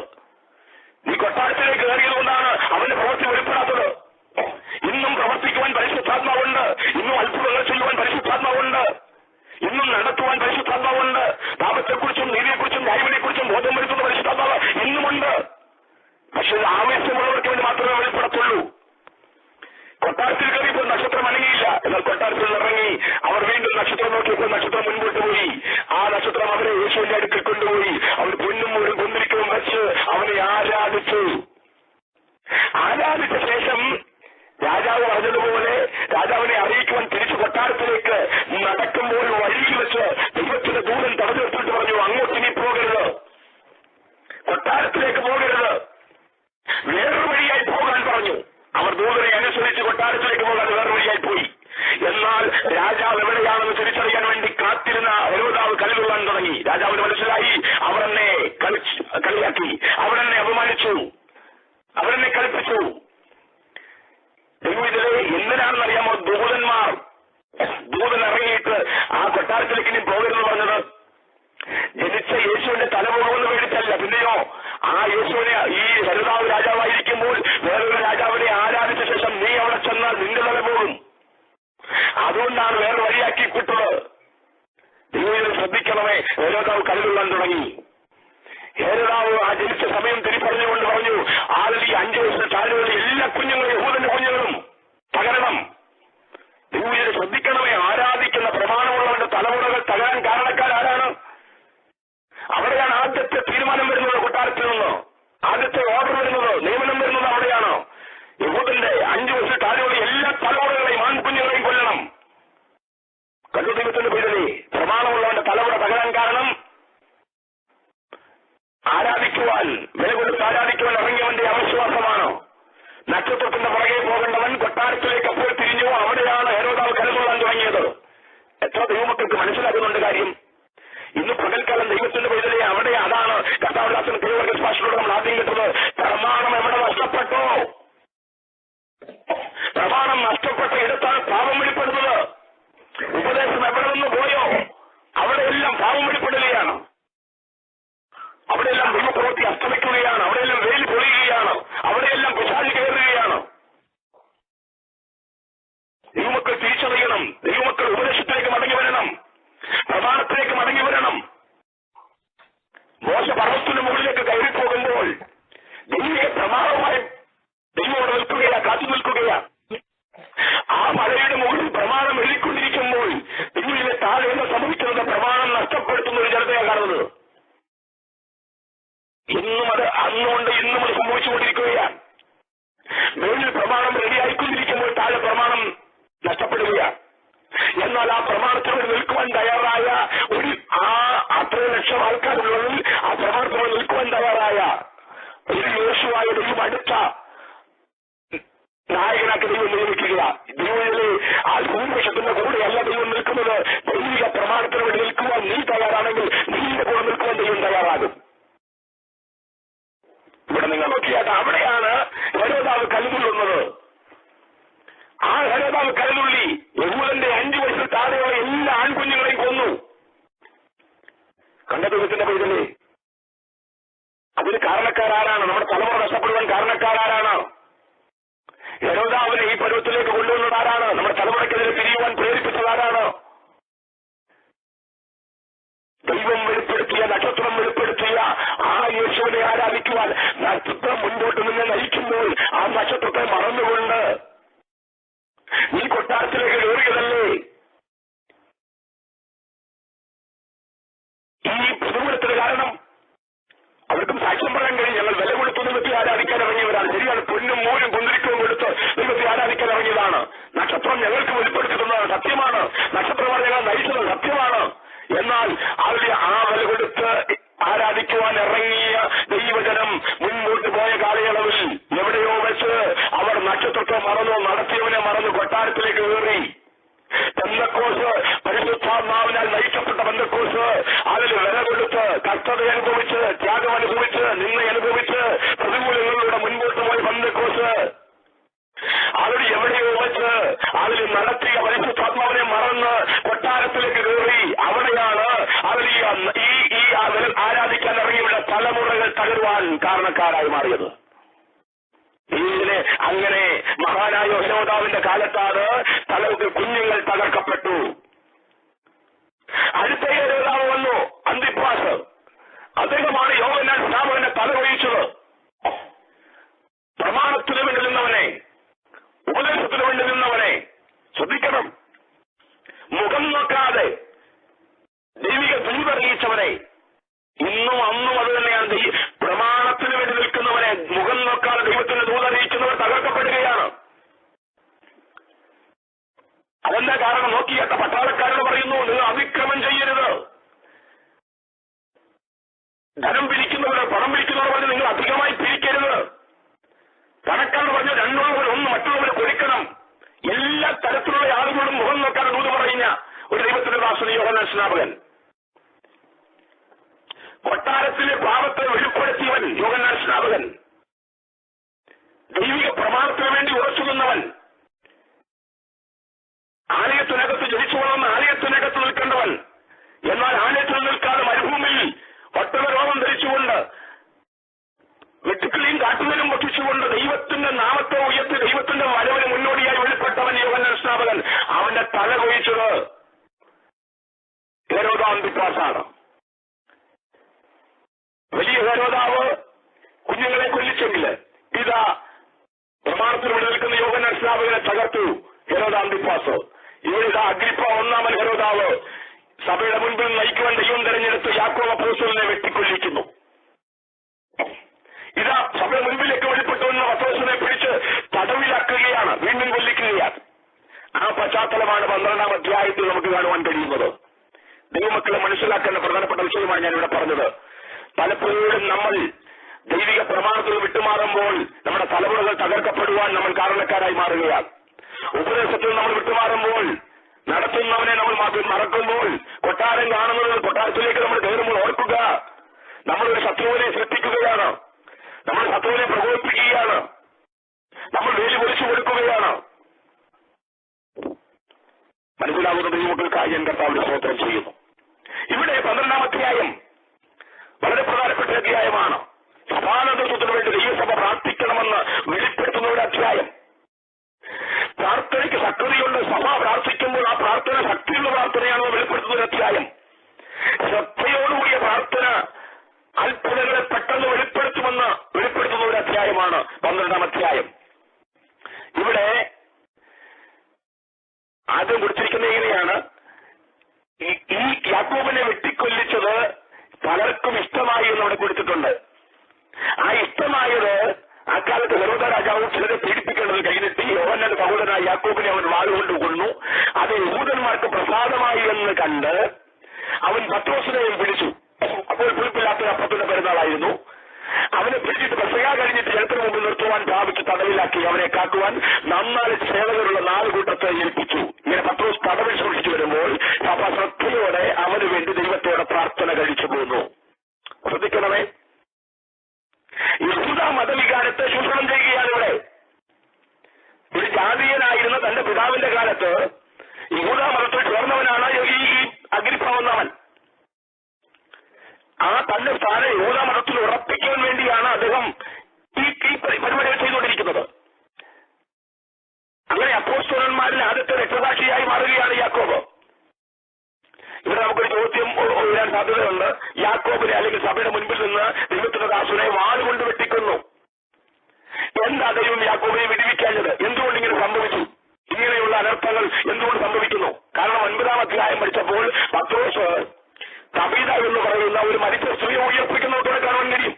നീ കൊട്ടാരത്തിലേക്ക് കയറിയത് കൊണ്ടാണ് അവന്റെ പ്രവൃത്തി വെളിപ്പെടാത്തത്. ഇന്നും പ്രവർത്തിക്കുവാൻ പരിശുദ്ധാത്മാവുണ്ട്. ഇന്നും അത്ഭുതങ്ങൾ ചെയ്യുവാൻ പരിശുദ്ധാത്മാവുണ്ട്. ഇന്നും നടത്തുവാൻ പരിശുദ്ധാത്മാവുണ്ട്. പാപത്തെക്കുറിച്ചും നീതിയെക്കുറിച്ചും ന്യായവിനെക്കുറിച്ചും ബോധം വരുത്തുന്ന പരിശുദ്ധാത്മാവ് ഇന്നുമുണ്ട്. പക്ഷെ ആവേശമുള്ളവർക്ക് വേണ്ടി മാത്രമേ വെളിപ്പെടത്തുള്ളൂ. കൊട്ടാരത്തിൽ കയറിയപ്പോൾ നക്ഷത്രം അനങ്ങിയില്ല. എന്നാൽ കൊട്ടാരത്തിൽ ഇറങ്ങി അവർ വീണ്ടും നക്ഷത്രം നോക്കിയപ്പോൾ നക്ഷത്രം മുൻപോട്ട് പോയി. ആ നക്ഷത്രം അവരെ യേശുവിന്റെ അടുക്കൽ കൊണ്ടുപോയി. അവർ പൊന്നും ഒരു പൊന്നിരിക്കവും വെച്ച് അവനെ ആരാധിച്ചു. ആരാധിച്ച ശേഷം രാജാവ് പറഞ്ഞതുപോലെ രാജാവിനെ അറിയിക്കുവാൻ തിരിച്ചു കൊട്ടാരത്തിലേക്ക് നടക്കുമ്പോൾ വഴിയിൽ വെച്ച് ദൈവത്തിന്റെ ദൂതൻ തടഞ്ഞു നിർത്തിയിട്ട് പറഞ്ഞു, അങ്ങോട്ട് ഇനി പോകരുത്, കൊട്ടാരത്തിലേക്ക് പോകരുത്, വേറൊരു വഴിയായി പോകാൻ പറഞ്ഞു. അവർ ദൂതനെ അനുസരിച്ച് കൊട്ടാരത്തിലേക്ക് പോകാൻ വേറെ വഴിയായി പോയി. എന്നാൽ രാജാവ് എവിടെയാണെന്ന് തിരിച്ചറിയാൻ വേണ്ടി കാത്തിരുന്ന ഹെരോദാവ് കലിതുള്ളാൻ തുടങ്ങി. രാജാവിന് മനസ്സിലായി, അവരെന്നെ കളിയാക്കി, അവരെന്നെ അപമാനിച്ചു, അവരെന്നെ കളിപ്പിച്ചു. ഇതിലെ എന്തിനാണെന്നറിയാമോ? ദൂതൻ ഇറങ്ങിയിട്ട് ആ കൊട്ടാരത്തിലേക്ക് ഇനി പോകരുതെന്ന് പറഞ്ഞത് ജനിച്ച യേശുവിന്റെ തല പോകുമെന്ന് പേടിച്ചല്ല, പിന്നെയോ ആ യേശുവിനെ ഈ ഹെരോദാവ് രാജാവായിരിക്കുമ്പോൾ വേറൊരു രാജാവിനെ ആരാധിച്ച ശേഷം നീ അവിടെ ചെന്നാൽ നിന്റെ തല പോകും. അതുകൊണ്ടാണ് വേറെ വഴിയാക്കി വിട്ടത്. ദൈവം ശ്രദ്ധിക്കണമേ. ഹെരോദാവ് കല്ലുകൊള്ളാൻ തുടങ്ങി. ഹെരോദാവ് ആ ജനിച്ച സമയം തിരിപ്പറഞ്ഞുകൊണ്ട് പറഞ്ഞു, ആദ്യം ഈ 5 വയസ്സിന് താഴെയുള്ള എല്ലാ കുഞ്ഞുങ്ങളും യഹൂദന്റെ കുഞ്ഞുങ്ങളും തകരണം. ദൈവം ശ്രദ്ധിക്കണമേ. ആരാധിക്കുന്ന പ്രമാണമുള്ളവന്റെ തലമുറകൾ തകരാൻ കാരണക്കാരാരാണ്? അവിടെയാണ് ആദ്യത്തെ തീരുമാനം വരുന്നത്. കൊട്ടാരത്തിൽ നിന്ന് ആദ്യത്തെ ഓർഡർ വരുന്നത്, നിയമനം വരുന്നത് അവിടെയാണ്. യഹൂദന്റെ 5 വയസ്സിൽ താഴെയുള്ള എല്ലാ തലമുറകളെയും ആൺകുഞ്ഞുങ്ങളെയും കൊല്ലണം. കണ്ടു ദൈവത്തിന്റെ പേരിലെ പ്രമാണമുള്ളവന്റെ തലമുറ തകരാൻ കാരണം ആരാധിക്കുവാൻ, വില കൊടുത്ത് ആരാധിക്കുവാൻ ഇറങ്ങിയവന്റെ അവിശ്വാസമാണ്. നക്ഷത്രത്തിന്റെ പുറകെ പോകേണ്ടവൻ കൊട്ടാരത്തിലേക്ക് അപ്പോൾ തിരിഞ്ഞു. അവിടെയാണ് ഹെരോദാവ് കലകൊള്ളാൻ തുടങ്ങിയത്. എത്ര ദൈവമക്കൾക്ക് മനസ്സിലാക്കുന്നുണ്ട് കാര്യം? ഇന്ന് പകൽക്കാലം ദൈവത്തിന്റെ പേരിലെ അവിടെ അതാണ് കർത്താവിലാസൻ തിരുവർഗസ് ഭാഷയോട് നമ്മൾ ആദ്യം കിട്ടുന്നത്. പ്രമാണം എവിടെ നഷ്ടപ്പെട്ടോ? പ്രമാണം നഷ്ടപ്പെട്ട ഇടത്താണ് പാപം വെളിപ്പെടുന്നത്. ഉപദേശം എവിടെ നിന്ന് പോയോ അവിടെയെല്ലാം പാപം വെളിപ്പെടുകയാണ്. അവിടെയെല്ലാം ദൈവപ്രവൃത്തി അസ്തമിക്കുകയാണ്. അവിടെയെല്ലാം വെയിൽ പൊളിയുകയാണ്. അവിടെയെല്ലാം പിശാച് കയറുകയാണ്. ദൈവമക്കൾ തിരിച്ചറിയണം. ദൈവമക്കൾ ഉപദേശത്തിലേക്ക് മടങ്ങി വരണം. പ്രമാണത്തിലേക്ക് മടങ്ങി വരണം. മോശ പർവ്വതത്തിന് മുകളിലേക്ക് കയറിപ്പോകുമ്പോൾ ദൈവിക പ്രമാണവുമായി ദൈവം നിൽക്കുകയാ, കാത്തു നിൽക്കുകയാ. ആ മലയുടെ മുകളിൽ പ്രമാണം എഴുതിക്കൊണ്ടിരിക്കുമ്പോൾ ദൈവത്തിലെ താഴെ എന്ന് സംഭവിക്കുന്നത് പ്രമാണം നഷ്ടപ്പെടുത്തുന്ന ഒരു ജനതയാണ് കാണുന്നത്. ഇന്നും അത് അന്നുകൊണ്ട് ഇന്നും അത് സംഭവിച്ചുകൊണ്ടിരിക്കുകയാണ്. മേളിൽ പ്രമാണം റെഡിയായിക്കൊണ്ടിരിക്കുമ്പോൾ താഴെ പ്രമാണം നഷ്ടപ്പെടുകയാണ്. എന്നാൽ ആ പ്രമാണത്തോട് നിൽക്കുവാൻ തയ്യാറായ അത്രയും ലക്ഷം ആൾക്കാരുള്ളതിൽ ആ പ്രമാണത്തോട് നിൽക്കുവാൻ തയ്യാറായ ഒരു യേശുവായ ദൈവം അടുത്ത നായകനാക്കി ദൈവം നിയമിക്കുക. ദൈവത്തിലെ ആ ഭൂരിപക്ഷത്തിന്റെ കൂടെയല്ല ദൈവം നിൽക്കുന്നത്. ദൈവിക പ്രമാണത്തിന് വേണ്ടി നിൽക്കുവാൻ നീ തയ്യാറാണെങ്കിൽ നീന്റെ കൂടെ നിൽക്കുവാൻ ദൈവം തയ്യാറാകും. ഇവിടെ നിങ്ങൾ നോക്കിയാട്ട് അവിടെയാണ് ഹെരോദാവ് കല്ലുകൊള്ളുന്നത്. ആ ഹെരോദാവ് കല്ലുള്ളി യഹൂദന്റെ 5 വയസ്സിൽ താഴെയുള്ള എല്ലാ ആൺകുഞ്ഞുങ്ങളെയും കൊന്നു. കണ്ട ദൈവത്തിന്റെ പേരിലെ അതിന് കാരണക്കാരാണ്? നമ്മുടെ തലമുറ നഷ്ടപ്പെടുവാൻ കാരണക്കാരാണ്? ഹെരോദാവിനെ ഈ പരുവത്തിലേക്ക് കൊണ്ടുവന്നത് ആരാണ്? നമ്മുടെ തലമുറയ്ക്കെതിരെ തിരിയുവാൻ പ്രേരിപ്പിച്ചതാരാണ്? ദൈവം വെളിപ്പെടുത്തിയ, നക്ഷത്രം വെളിപ്പെടുത്തിയ ആ യേശുവിനെ ആരാധിക്കുവാൻ നക്ഷത്രം മുൻപോട്ട് നിന്ന് നയിക്കുമ്പോൾ ആ നക്ഷത്രത്തെ മറന്നുകൊണ്ട് നീ കൊട്ടാരത്തിലേക്ക് കയറിയതല്ലേ? ഈ പുതുമരത്തിന് കാരണം അവർക്കും സാക്ഷ്യം പറയാൻ കഴിയും. ഞങ്ങൾ വില കൊടുത്തു ദൈവത്തെ ആരാധിക്കാൻ ഇറങ്ങിയവരാണ്. ശരിയാണ്, പൊന്നും മൂലും കുന്തിരിക്കവും കൊടുത്ത് ദൈവത്തെ ആരാധിക്കാൻ ഇറങ്ങിയതാണ്. നക്ഷത്രം ഞങ്ങൾക്ക് വെളിപ്പെടുത്തിയിരുന്നത് സത്യമാണ്. നക്ഷത്രമാണ് ഞങ്ങൾ നയിച്ചത് സത്യമാണ്. എന്നാൽ അവരുടെ ആ വില കൊടുത്ത് ആരാധിക്കുവാൻ ഇറങ്ങിയ ദൈവജനം മുൻപോട്ട് പോയ കാലയളവിൽ എവിടെയോ വെച്ച് അവർ നക്ഷത്രത്തെ മറന്നു, നടത്തിയവനെ മറന്നു, കൊട്ടാരത്തിലേക്ക് കയറി. പെന്തക്കോസ് പരിശുദ്ധാത്മാവിനാൽ നയിക്കപ്പെട്ട പെന്തക്കോസ് അതിൽ വില കൊടുത്ത് കഷ്ടത അനുഭവിച്ച്, ത്യാഗം അനുഭവിച്ച്, നിന്ന അനുഭവിച്ച് പ്രതികൂലങ്ങളിലൂടെ മുൻപോട്ട് പോയ പെന്തക്കോസ് അതിൽ എവിടെയോ വെച്ച് അതിൽ നടത്തിയ പരിശുദ്ധാത്മാവിനെ മറന്ന് കൊട്ടാരത്തിലേക്ക് കയറി. അവിടെയാണ് അതിൽ ഈ ആരാധിക്കാൻ ഇറങ്ങിയുള്ള തലമുറകൾ തകരുവാൻ കാരണക്കാരായി മാറിയത്. ഇതിന് അങ്ങനെ മഹാനായ ഹെരോദാവിന്റെ കാലത്താണ് കുഞ്ഞുങ്ങൾ തകർക്കപ്പെട്ടു. അടുത്ത ഹെരോദാവ് വന്നു, അന്തിപ്പാസ്. അദ്ദേഹമാണ് യോഹന്നാൻ സ്നാപകന്റെ തല ഒഴിച്ചത്. പ്രമാണത്തിന് വേണ്ടി നിന്നവനെ, ഉപദേശത്തിന് വേണ്ടി നിന്നവനെ. ശ്രദ്ധിക്കണം, മുഖം നോക്കാതെ ദൈവിക ദൂതറിയിച്ചവനെ. ഇന്നും അന്നും അത് തന്നെയാണ്. പ്രമാണത്തിന് വേണ്ടി നിൽക്കുന്നവനെ മുഖം നോക്കാതെ ദൈവത്തിന്റെ ദൂതറിയിക്കുന്നവർ തകർക്കപ്പെടുകയാണ്. അതെന്താ കാരണം? നോക്കിയേട്ട പട്ടാളക്കാരോട് പറയുന്നു, നിങ്ങൾ അതിക്രമം ചെയ്യരുത്. ധനം പിരിക്കുന്നവരെ, പണം പിരിക്കുന്നവർ പറഞ്ഞ് നിങ്ങൾ അധികമായി പിരിക്കരുത്. കണക്കാർ പറഞ്ഞു 2 1 മറ്റുള്ളവരെ കൊടുക്കണം. എല്ലാ തരത്തിലുള്ള ആളുകളോടും മുഖം നോക്കാൻ ദൂത് പറയുന്ന ഒരു ദൈവത്തിന്റെ ദാസൻ യോഹന്നാൻ സ്നാപകൻ. കൊട്ടാരത്തിലെ പാപത്തെ വെളിപ്പെടുത്തിയവൻ യോഹന്നാൻ സ്നാപകൻ. ദൈവിക പ്രമാണത്തിന് വേണ്ടി ഉറച്ചു നിന്നവൻ. ആലയത്തിനകത്ത് ജനിച്ചു വളർന്ന ആലയത്തിനകത്ത് നിൽക്കേണ്ടവൻ. എന്നാൽ ആലയത്തിൽ നിൽക്കാതെ മരുഭൂമിയിൽ ഒട്ടക രോഗം ധരിച്ചുകൊണ്ട് കാട്ടുതലും വധിച്ചുകൊണ്ട് ദൈവത്തിന്റെ നാമത്തെ ഉയർത്തി ദൈവത്തിന്റെ വരവിന് മുന്നോടിയായി വെളിപ്പെട്ടവൻ യോഹന്നാൻ സ്നാപകൻ. അവന്റെ തല കൊഴിച്ചത് ഹെരോദ് അന്തിപ്പാസാണ്. വലിയ ഹെരോദാവ് കുഞ്ഞുങ്ങളെ കൊല്ലിച്ചെങ്കിൽ ഇതാ പ്രമാണത്തിൽ നിൽക്കുന്ന യോഹന്നാൻ സ്നാപകനെ തകർത്തു ഹെരോദ് അന്തിപ്പാസ്. ഇവിടെ ഇതാ അഗ്രിപ്പ ഒന്നാമൻ ഹെരോദാവ് സഭയുടെ മുൻപിൽ നയിക്കുവാൻ ദൈവം തെരഞ്ഞെടുത്ത് യാക്കോബ് അപ്പോസ്തലനെ വെട്ടിക്കൊല്ലിക്കുന്നു. ഇതാ സഭയുടെ മുൻപിലേക്ക് വെളിപ്പെട്ടുവന്ന പത്രോസിനെ പിടിച്ച് തടവിലാക്കുകയാണ്, വീണ്ടും കൊല്ലിക്കുകയാണ്. ആ പശ്ചാത്തലമാണ് 12-ാം അധ്യായത്തിൽ നമുക്ക് കാണുവാൻ കഴിയുന്നത്. ദൈവമക്കളെ മനസ്സിലാക്കേണ്ട പ്രധാനപ്പെട്ട വിഷയമാണ് ഞാനിവിടെ പറഞ്ഞത്. പലപ്പോഴും നമ്മൾ ദൈവിക പ്രമാണത്തിൽ വിട്ടുമാറുമ്പോൾ നമ്മുടെ തലമുറകൾ തകർക്കപ്പെടുവാൻ നമ്മൾ കാരണക്കാരായി മാറുകയാണ്. ഉപദേശത്തിൽ നമ്മൾ വിട്ടുമാറുമ്പോൾ, നടത്തുന്നവനെ നമ്മൾ മറക്കുമ്പോൾ, കൊട്ടാരം കാണുന്നത് കൊട്ടാരത്തിലേക്ക് നമ്മൾ കയറുമ്പോൾ ഓർക്കുക, നമ്മളൊരു ശത്രുവിനെ സൃഷ്ടിക്കുകയാണ്, നമ്മൾ ശത്രുവിനെ പ്രകോപിപ്പിക്കുകയാണ്, നമ്മൾ വേലി പൊളിച്ചു കൊടുക്കുകയാണ്. മനസ്സിലാകുന്ന ദൈവമക്കൾക്കായി ഞാൻ കർത്താവിന്റെ സ്തോത്രം ചെയ്യുന്നു. ഇവിടെ 12-ാം അധ്യായം വളരെ പ്രധാനപ്പെട്ട അധ്യായമാണ്. സഭാനേതൃത്വത്തിന് വേണ്ടി ദൈവസഭ പ്രാർത്ഥിക്കണമെന്ന് വെളിപ്പെടുത്തുന്ന ഒരു അധ്യായം. പ്രാർത്ഥനയ്ക്ക് ശക്തിയുണ്ട്. സഭ പ്രാർത്ഥിക്കുമ്പോൾ ആ പ്രാർത്ഥന ശക്തിയുള്ള പ്രാർത്ഥനയാണെന്ന് വെളിപ്പെടുത്തുന്ന ഒരു അധ്യായം. ശ്രദ്ധയോടുകൂടിയ പ്രാർത്ഥന അത്ഭുതങ്ങളെ പെട്ടെന്ന് വെളിപ്പെടുത്തുന്ന ഒരു അധ്യായമാണ് 12-ാം അധ്യായം. ഇവിടെ ആദ്യം കുറിച്ചിരിക്കുന്നത് എങ്ങനെയാണ്? ഈ യാക്കോബിനെ വെട്ടിക്കൊല്ലിച്ചത് പലർക്കും ഇഷ്ടമായി എന്ന് അവിടെ കൊടുത്തിട്ടുണ്ട്. ആ ഇഷ്ടമായത് അക്കാലത്ത് ഹെരോദ രാജാവ് ചിലരെ പീഡിപ്പിക്കേണ്ടത് കഴിഞ്ഞിട്ട് യോഹന്നാന്റെ സഹോദരനായ യാക്കോബിനെ അവൻ വാളുകൊണ്ട് കൊന്നു. അത് യഹൂദന്മാർക്ക് പ്രസാദമായി എന്ന് കണ്ട് അവൻ പത്രോസിനെയും പിടിച്ചു. അപ്പോൾ പുളിപ്പില്ലാത്ത അപ്പത്തിന്റെ പെരുന്നാളായിരുന്നു. അവനെ പിടിച്ചിട്ട് പെസഹ കഴിഞ്ഞിട്ട് ജനത്തിന് മുമ്പ് നിർത്തുവാൻ ഭാവിച്ച് തടവിലാക്കി അവനെ കാക്കുവാൻ 4 സേവകരുള്ള 4 കൂട്ടത്തെ ഏൽപ്പിച്ചു. ഇങ്ങനെ പത്രോസ് തടവിൽ സൂക്ഷിച്ചു വരുമ്പോൾ സഭ ശ്രദ്ധയോടെ അവന് വേണ്ടി ദൈവത്തോടെ പ്രാർത്ഥന കഴിച്ചു പോന്നു. ശ്രദ്ധിക്കണമേ, യഹൂദ മതവികാരത്തെ ചൂഷണം ചെയ്യുകയാണ് ഇവിടെ. ഒരു ജാതീയനായിരുന്ന തന്റെ പിതാവിന്റെ കാലത്ത് യഹൂദ മതത്തിൽ ചേർന്നവനാണ് ഈ അഗ്രിപ്പ ഒന്നാമൻ. ആ തന്റെ സ്ഥാനം യഹൂദ മതത്തിൽ ഉറപ്പിക്കാൻ വേണ്ടിയാണ് അദ്ദേഹം ഈ പരിപാടികൾ ചെയ്തുകൊണ്ടിരിക്കുന്നത്. അങ്ങനെ അപ്പോസ്തലന്മാരിൽ ആദ്യത്തെ രക്തസാക്ഷിയായി മാറുകയാണ് യാക്കോബ്. ഇവിടെ നമുക്കൊരു ചോദ്യം ഉയരാൻ സാധ്യതയുണ്ട്. യാക്കോബിനെ അല്ലെങ്കിൽ സഭയുടെ മുൻപിൽ നിന്ന് ദൈവത്തിന്റെ ദാസനെ വാളുകൊണ്ട് വെട്ടിക്കുന്നു. എന്താ ദൈവം യാക്കോബിനെ വിടുവിക്കാഞ്ഞത്? എന്തുകൊണ്ട് ഇങ്ങനെ സംഭവിച്ചു? ഇങ്ങനെയുള്ള അനർത്ഥങ്ങൾ എന്തുകൊണ്ട് സംഭവിക്കുന്നു? കാരണം 9-ാം അധ്യായം പഠിച്ചപ്പോൾ പത്രോസ് തബീത എന്ന് പറയുന്ന ഒരു മരിച്ച സ്ത്രീയെ ഉയർപ്പിക്കുന്നവരെ കാണാൻ കഴിയും.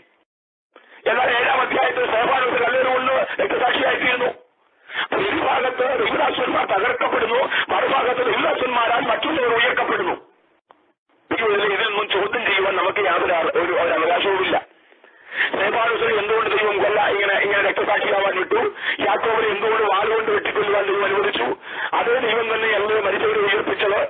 എന്നാൽ 7-ാം അധ്യായത്തിൽ സേവാനത്ത് കല്ലേറുകൊണ്ട് രക്തസാക്ഷിയായിത്തീരുന്നു. ഒരു ഭാഗത്ത് ദൈവദാസന്മാർ തകർക്കപ്പെടുന്നു, മറുഭാഗത്ത് ദൈവദാസന്മാരാൽ മറ്റുള്ളവർ ഉയർക്കപ്പെടുന്നു. ഇതിൽ ചോദ്യം ചെയ്യുവാൻ നമുക്ക് യാതൊരു അവകാശവുമില്ല. സേവാനുസരി എന്തുകൊണ്ട് ദൈവം ഇങ്ങനെ രക്തസാക്ഷിയാവാൻ വിട്ടു? യാക്കോബിനെ എന്തുകൊണ്ട് വാളുകൊണ്ട് വെട്ടിക്കൊല്ലുവാൻ ദൈവം അനുവദിച്ചു? അതേ ദൈവം തന്നെ എന്നെ മരിച്ചവരെ ഉയർപ്പിച്ചത്?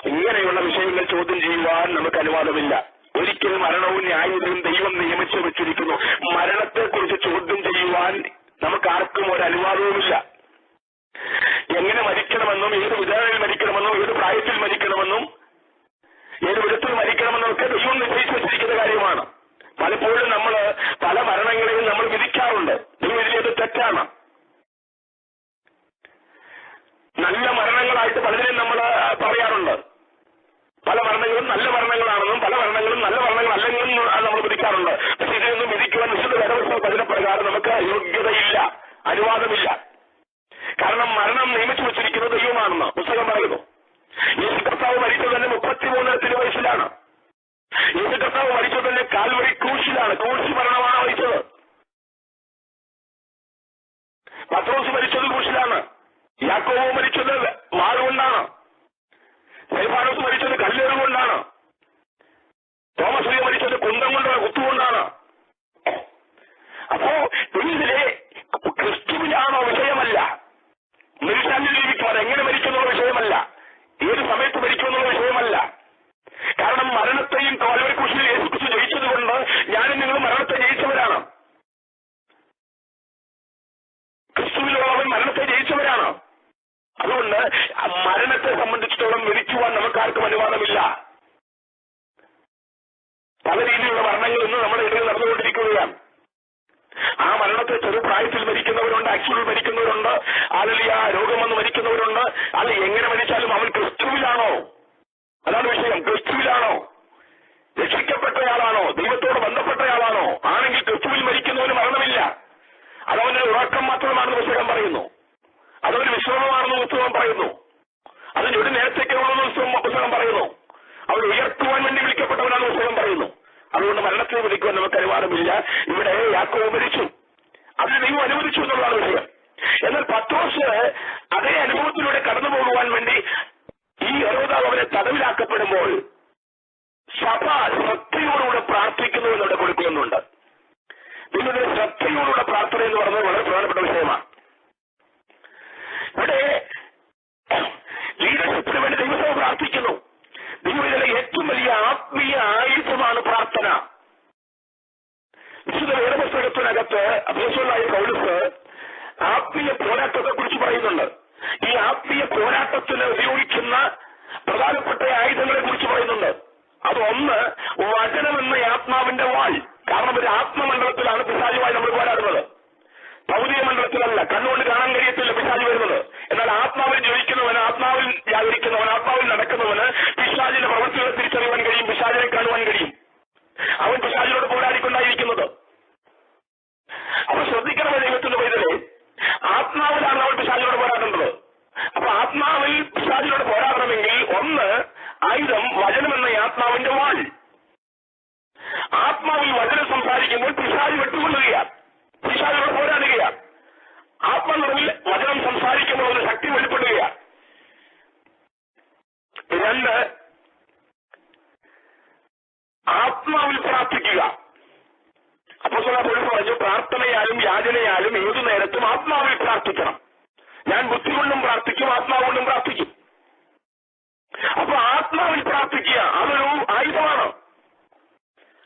ഇങ്ങനെയുള്ള വിഷയങ്ങൾ ചോദ്യം ചെയ്യുവാൻ നമുക്ക് അനുവാദമില്ല. ഒരിക്കൽ മരണവും ന്യായവും ദൈവം നിയമിച്ചു വെച്ചിരിക്കുന്നു. മരണത്തെക്കുറിച്ച് ചോദ്യം ചെയ്യുവാൻ നമുക്ക് ആർക്കും ഒരു അനുവാദവുമില്ല. എങ്ങനെ മരിക്കണമെന്നും ഏത് വിധാനത്തിൽ മരിക്കണമെന്നും ഏത് പ്രായത്തിൽ മരിക്കണമെന്നും ഏത് വിധത്തിൽ മരിക്കണമെന്നും ഒക്കെ ദൈവം നിശ്ചയിച്ചു വെച്ചിരിക്കുന്ന കാര്യമാണ്. പലപ്പോഴും നമ്മൾ പല മരണങ്ങളെയും നമ്മൾ വിധിക്കാറുണ്ട്. ദൈവം ഇതിലേത് തെറ്റാണ്. നല്ല മരണങ്ങളായിട്ട് പലതിനെയും നമ്മൾ പറയാറുണ്ട്. പല മരണങ്ങളും നല്ല മരണങ്ങളാണെന്നും പല മരണങ്ങളും നല്ല മരണങ്ങളല്ലെന്നും നമ്മൾ വിധിക്കാറുണ്ട്. പക്ഷെ ഇതിനൊന്നും വിധിക്കുവാൻ വിശുദ്ധ വേദപുസ്തക വചനപ്രകാരം നമുക്ക് യോഗ്യതയില്ല, അനുവാദമില്ല. കാരണം മരണം നിയമിച്ചു വെച്ചിരിക്കുന്നത് ദൈവമാണെന്ന് പുസ്തകം പറയുന്നു. യേശു കർത്താവ് മരിച്ചത് തന്നെ 33 വയസ്സിലാണ്. യേശു കർത്താവ് മരിച്ചത് തന്നെ കാൽവരി ക്രൂശിലാണ്. ക്രൂശി മരണമാണ് മരിച്ചത്. പത്രോസ് മരിച്ചത് ക്രൂശിലാണ്. യാക്കോബ് മരിച്ചത് വാളുകൊണ്ടാണ്. സൈഫാനോസ് മരിച്ചത് കല്ലേറുകൊണ്ടാണ്. തോമസ് മരിച്ചത് കുന്തം കൊണ്ടാണ്, കുത്തുകൊണ്ടാണ്. അപ്പോ ഇതിലെ ക്രിസ്തുവിനാണോ വിഷയമല്ല, മരിച്ചാൽ ജീവിക്കുവാൻ എങ്ങനെ മരിക്കുന്നുള്ള വിഷയമല്ല, ഏത് സമയത്ത് മരിക്കുമെന്നുള്ള വിഷയമല്ല. കാരണം മരണത്തെയും കാൽവരിക്രൂശിൽ യേശുക്രിസ്തു ജയിച്ചതുകൊണ്ട് ഞാനും നിങ്ങൾ മരണത്തെ ജയിച്ചവരാണ്. ക്രിസ്തുവിലുള്ളവൻ മരണത്തെ ജയിച്ചവരാണ്. അതുകൊണ്ട് മരണത്തെ സംബന്ധിച്ചിടത്തോളം വിധിക്കുവാൻ നമുക്കാർക്കും അനുവാദമില്ല. പല രീതിയിലുള്ള മരണങ്ങൾ ഇന്ന് നമ്മുടെ ഇടയിൽ നടന്നുകൊണ്ടിരിക്കുകയാണ്. നമുക്കറിയാം. ആ മരണത്തെ ചെറുപ്രായത്തിൽ മരിക്കുന്നവരുണ്ട്, ആക്സിഡന്റിൽ മരിക്കുന്നവരുണ്ട്, അല്ലെങ്കിൽ ആ രോഗം വന്ന് മരിക്കുന്നവരുണ്ട്. അത് എങ്ങനെ മരിച്ചാലും അവൻ ക്രിസ്തുവിലാണോ? അതാണ് വിഷയം. ക്രിസ്തുവിലാണോ? രക്ഷിക്കപ്പെട്ടയാളാണോ? ദൈവത്തോട് ബന്ധപ്പെട്ടയാളാണോ? ആണെങ്കിൽ ക്രിസ്തുവിൽ മരിക്കുന്നവന് മരണമില്ല. അതവന് ഉറക്കം മാത്രമാണെന്ന് പുസ്തകം പറയുന്നു. അതവന് വിശ്രമമാണെന്ന് പുസ്തകം പറയുന്നു. അതിന് ഒരു നേരത്തേക്കുള്ളതെന്ന് പുസ്തകം പറയുന്നു. അവൻ ഉയർത്തുവാൻ വേണ്ടി വിളിക്കപ്പെട്ടവനാണെന്ന് പുസ്തകം പറയുന്നു. അതുകൊണ്ട് മരണത്തെ വിളിക്കുവാൻ നമുക്ക് അനുവാദമില്ല. ഇവിടെ യാക്കോബ് മരിച്ചു, അതിന് ദൈവം അനുവദിച്ചു എന്നുള്ളതാണ് വിഷയം. എന്നാൽ പത്രോസ് അതേ അനുഭവത്തിലൂടെ കടന്നു പോകുവാൻ വേണ്ടി ഈ ഹെരോദാവ് അവനെ തടവിലാക്കപ്പെടുമ്പോൾ സഭ ശ്രദ്ധയോടുകൂടെ പ്രാർത്ഥിക്കുന്നു എന്നിവിടെ കൊടുക്കുന്നുണ്ട്. നിങ്ങളുടെ ശ്രദ്ധയോടുകൂടെ പ്രാർത്ഥന എന്ന് പറയുന്നത് വളരെ പ്രധാനപ്പെട്ട വിഷയമാണ്. ഇവിടെ ലീഡർഷിപ്പിന് വേണ്ടി ദൈവസഭ പ്രാർത്ഥിക്കുന്നു. ദൈവത്തിലെ ഏറ്റവും വലിയ ആത്മീയ ആയുധമാണ് പ്രാർത്ഥന. വിശുദ്ധ വേദപുസ്തകത്തിനകത്ത് അപ്പോസ്തലനായ പൗലോസ് ആത്മീയ പോരാട്ടത്തെ കുറിച്ച് പറയുന്നുണ്ട്. ഈ ആത്മീയ പോരാട്ടത്തിന് ഉപയോഗിക്കുന്ന പ്രധാനപ്പെട്ട ആയുധങ്ങളെ കുറിച്ച് പറയുന്നുണ്ട്. അതൊന്ന് വചനമെന്ന ആത്മാവിന്റെ വാൾ. കാരണം ഒരു ആത്മമണ്ഡലത്തിലാണ് പിശാചുമായി നമ്മൾ പോരാടുന്നത്, ഭൗതിക മണ്ഡലത്തിലല്ല. കണ്ണുകൊണ്ട് കാണാൻ കഴിയത്തില്ല പിശാച് വരുന്നത്. എന്നാൽ ആത്മാവിൽ ജയിക്കുന്നവന്, ആത്മാവിൽ ജാഗരിക്കുന്നവന്, ആത്മാവിൽ നടക്കുന്നവന് പിശാചിന്റെ പ്രവൃത്തികളെ തിരിച്ചറിയാൻ കഴിയും, പിശാചിനെ കാണുവാൻ കഴിയും. അവൻ പിശാചിനോട് പോരാടിക്കൊണ്ടായിരിക്കുന്നത്. അപ്പൊ ശ്രദ്ധിക്കണമേ ദൈവത്തിന്റെ പൈതലേ, ആത്മാവിലാണ് അവൻ പിശാചിനോട് പോരാടേണ്ടത്. അപ്പൊ ആത്മാവിൽ പിശാചിനോട് പോരാടണമെങ്കിൽ ഒന്ന് ആയുധം വചനമെന്ന ആത്മാവിന്റെ വാൾ. ആത്മാവിൽ വചനം സംസാരിക്കുമ്പോൾ പിശാച് വെട്ടുകൊള്ളുകയാണ്, പിശാചിനോട് പോരാടുകയാണ്. ആത്മനിറവിൽ വചനം സംസാരിക്കുമ്പോൾ ഒരു ശക്തി വെളിപ്പെടുകയാണ്. രണ്ട്, ആത്മാവിൽ പ്രാർത്ഥിക്കുക. അപ്പോസ്തലനായ പൗലോസ് പറഞ്ഞു, പ്രാർത്ഥനയാലും യാചനയാലും ഏതു നേരത്തും ആത്മാവിൽ പ്രാർത്ഥിക്കണം. ഞാൻ ബുദ്ധി കൊണ്ടും പ്രാർത്ഥിക്കും, ആത്മാവ് കൊണ്ടും പ്രാർത്ഥിക്കും. അപ്പൊ ആത്മാവിൽ പ്രാർത്ഥിക്കുക അതൊരു ആയുധമാണ്.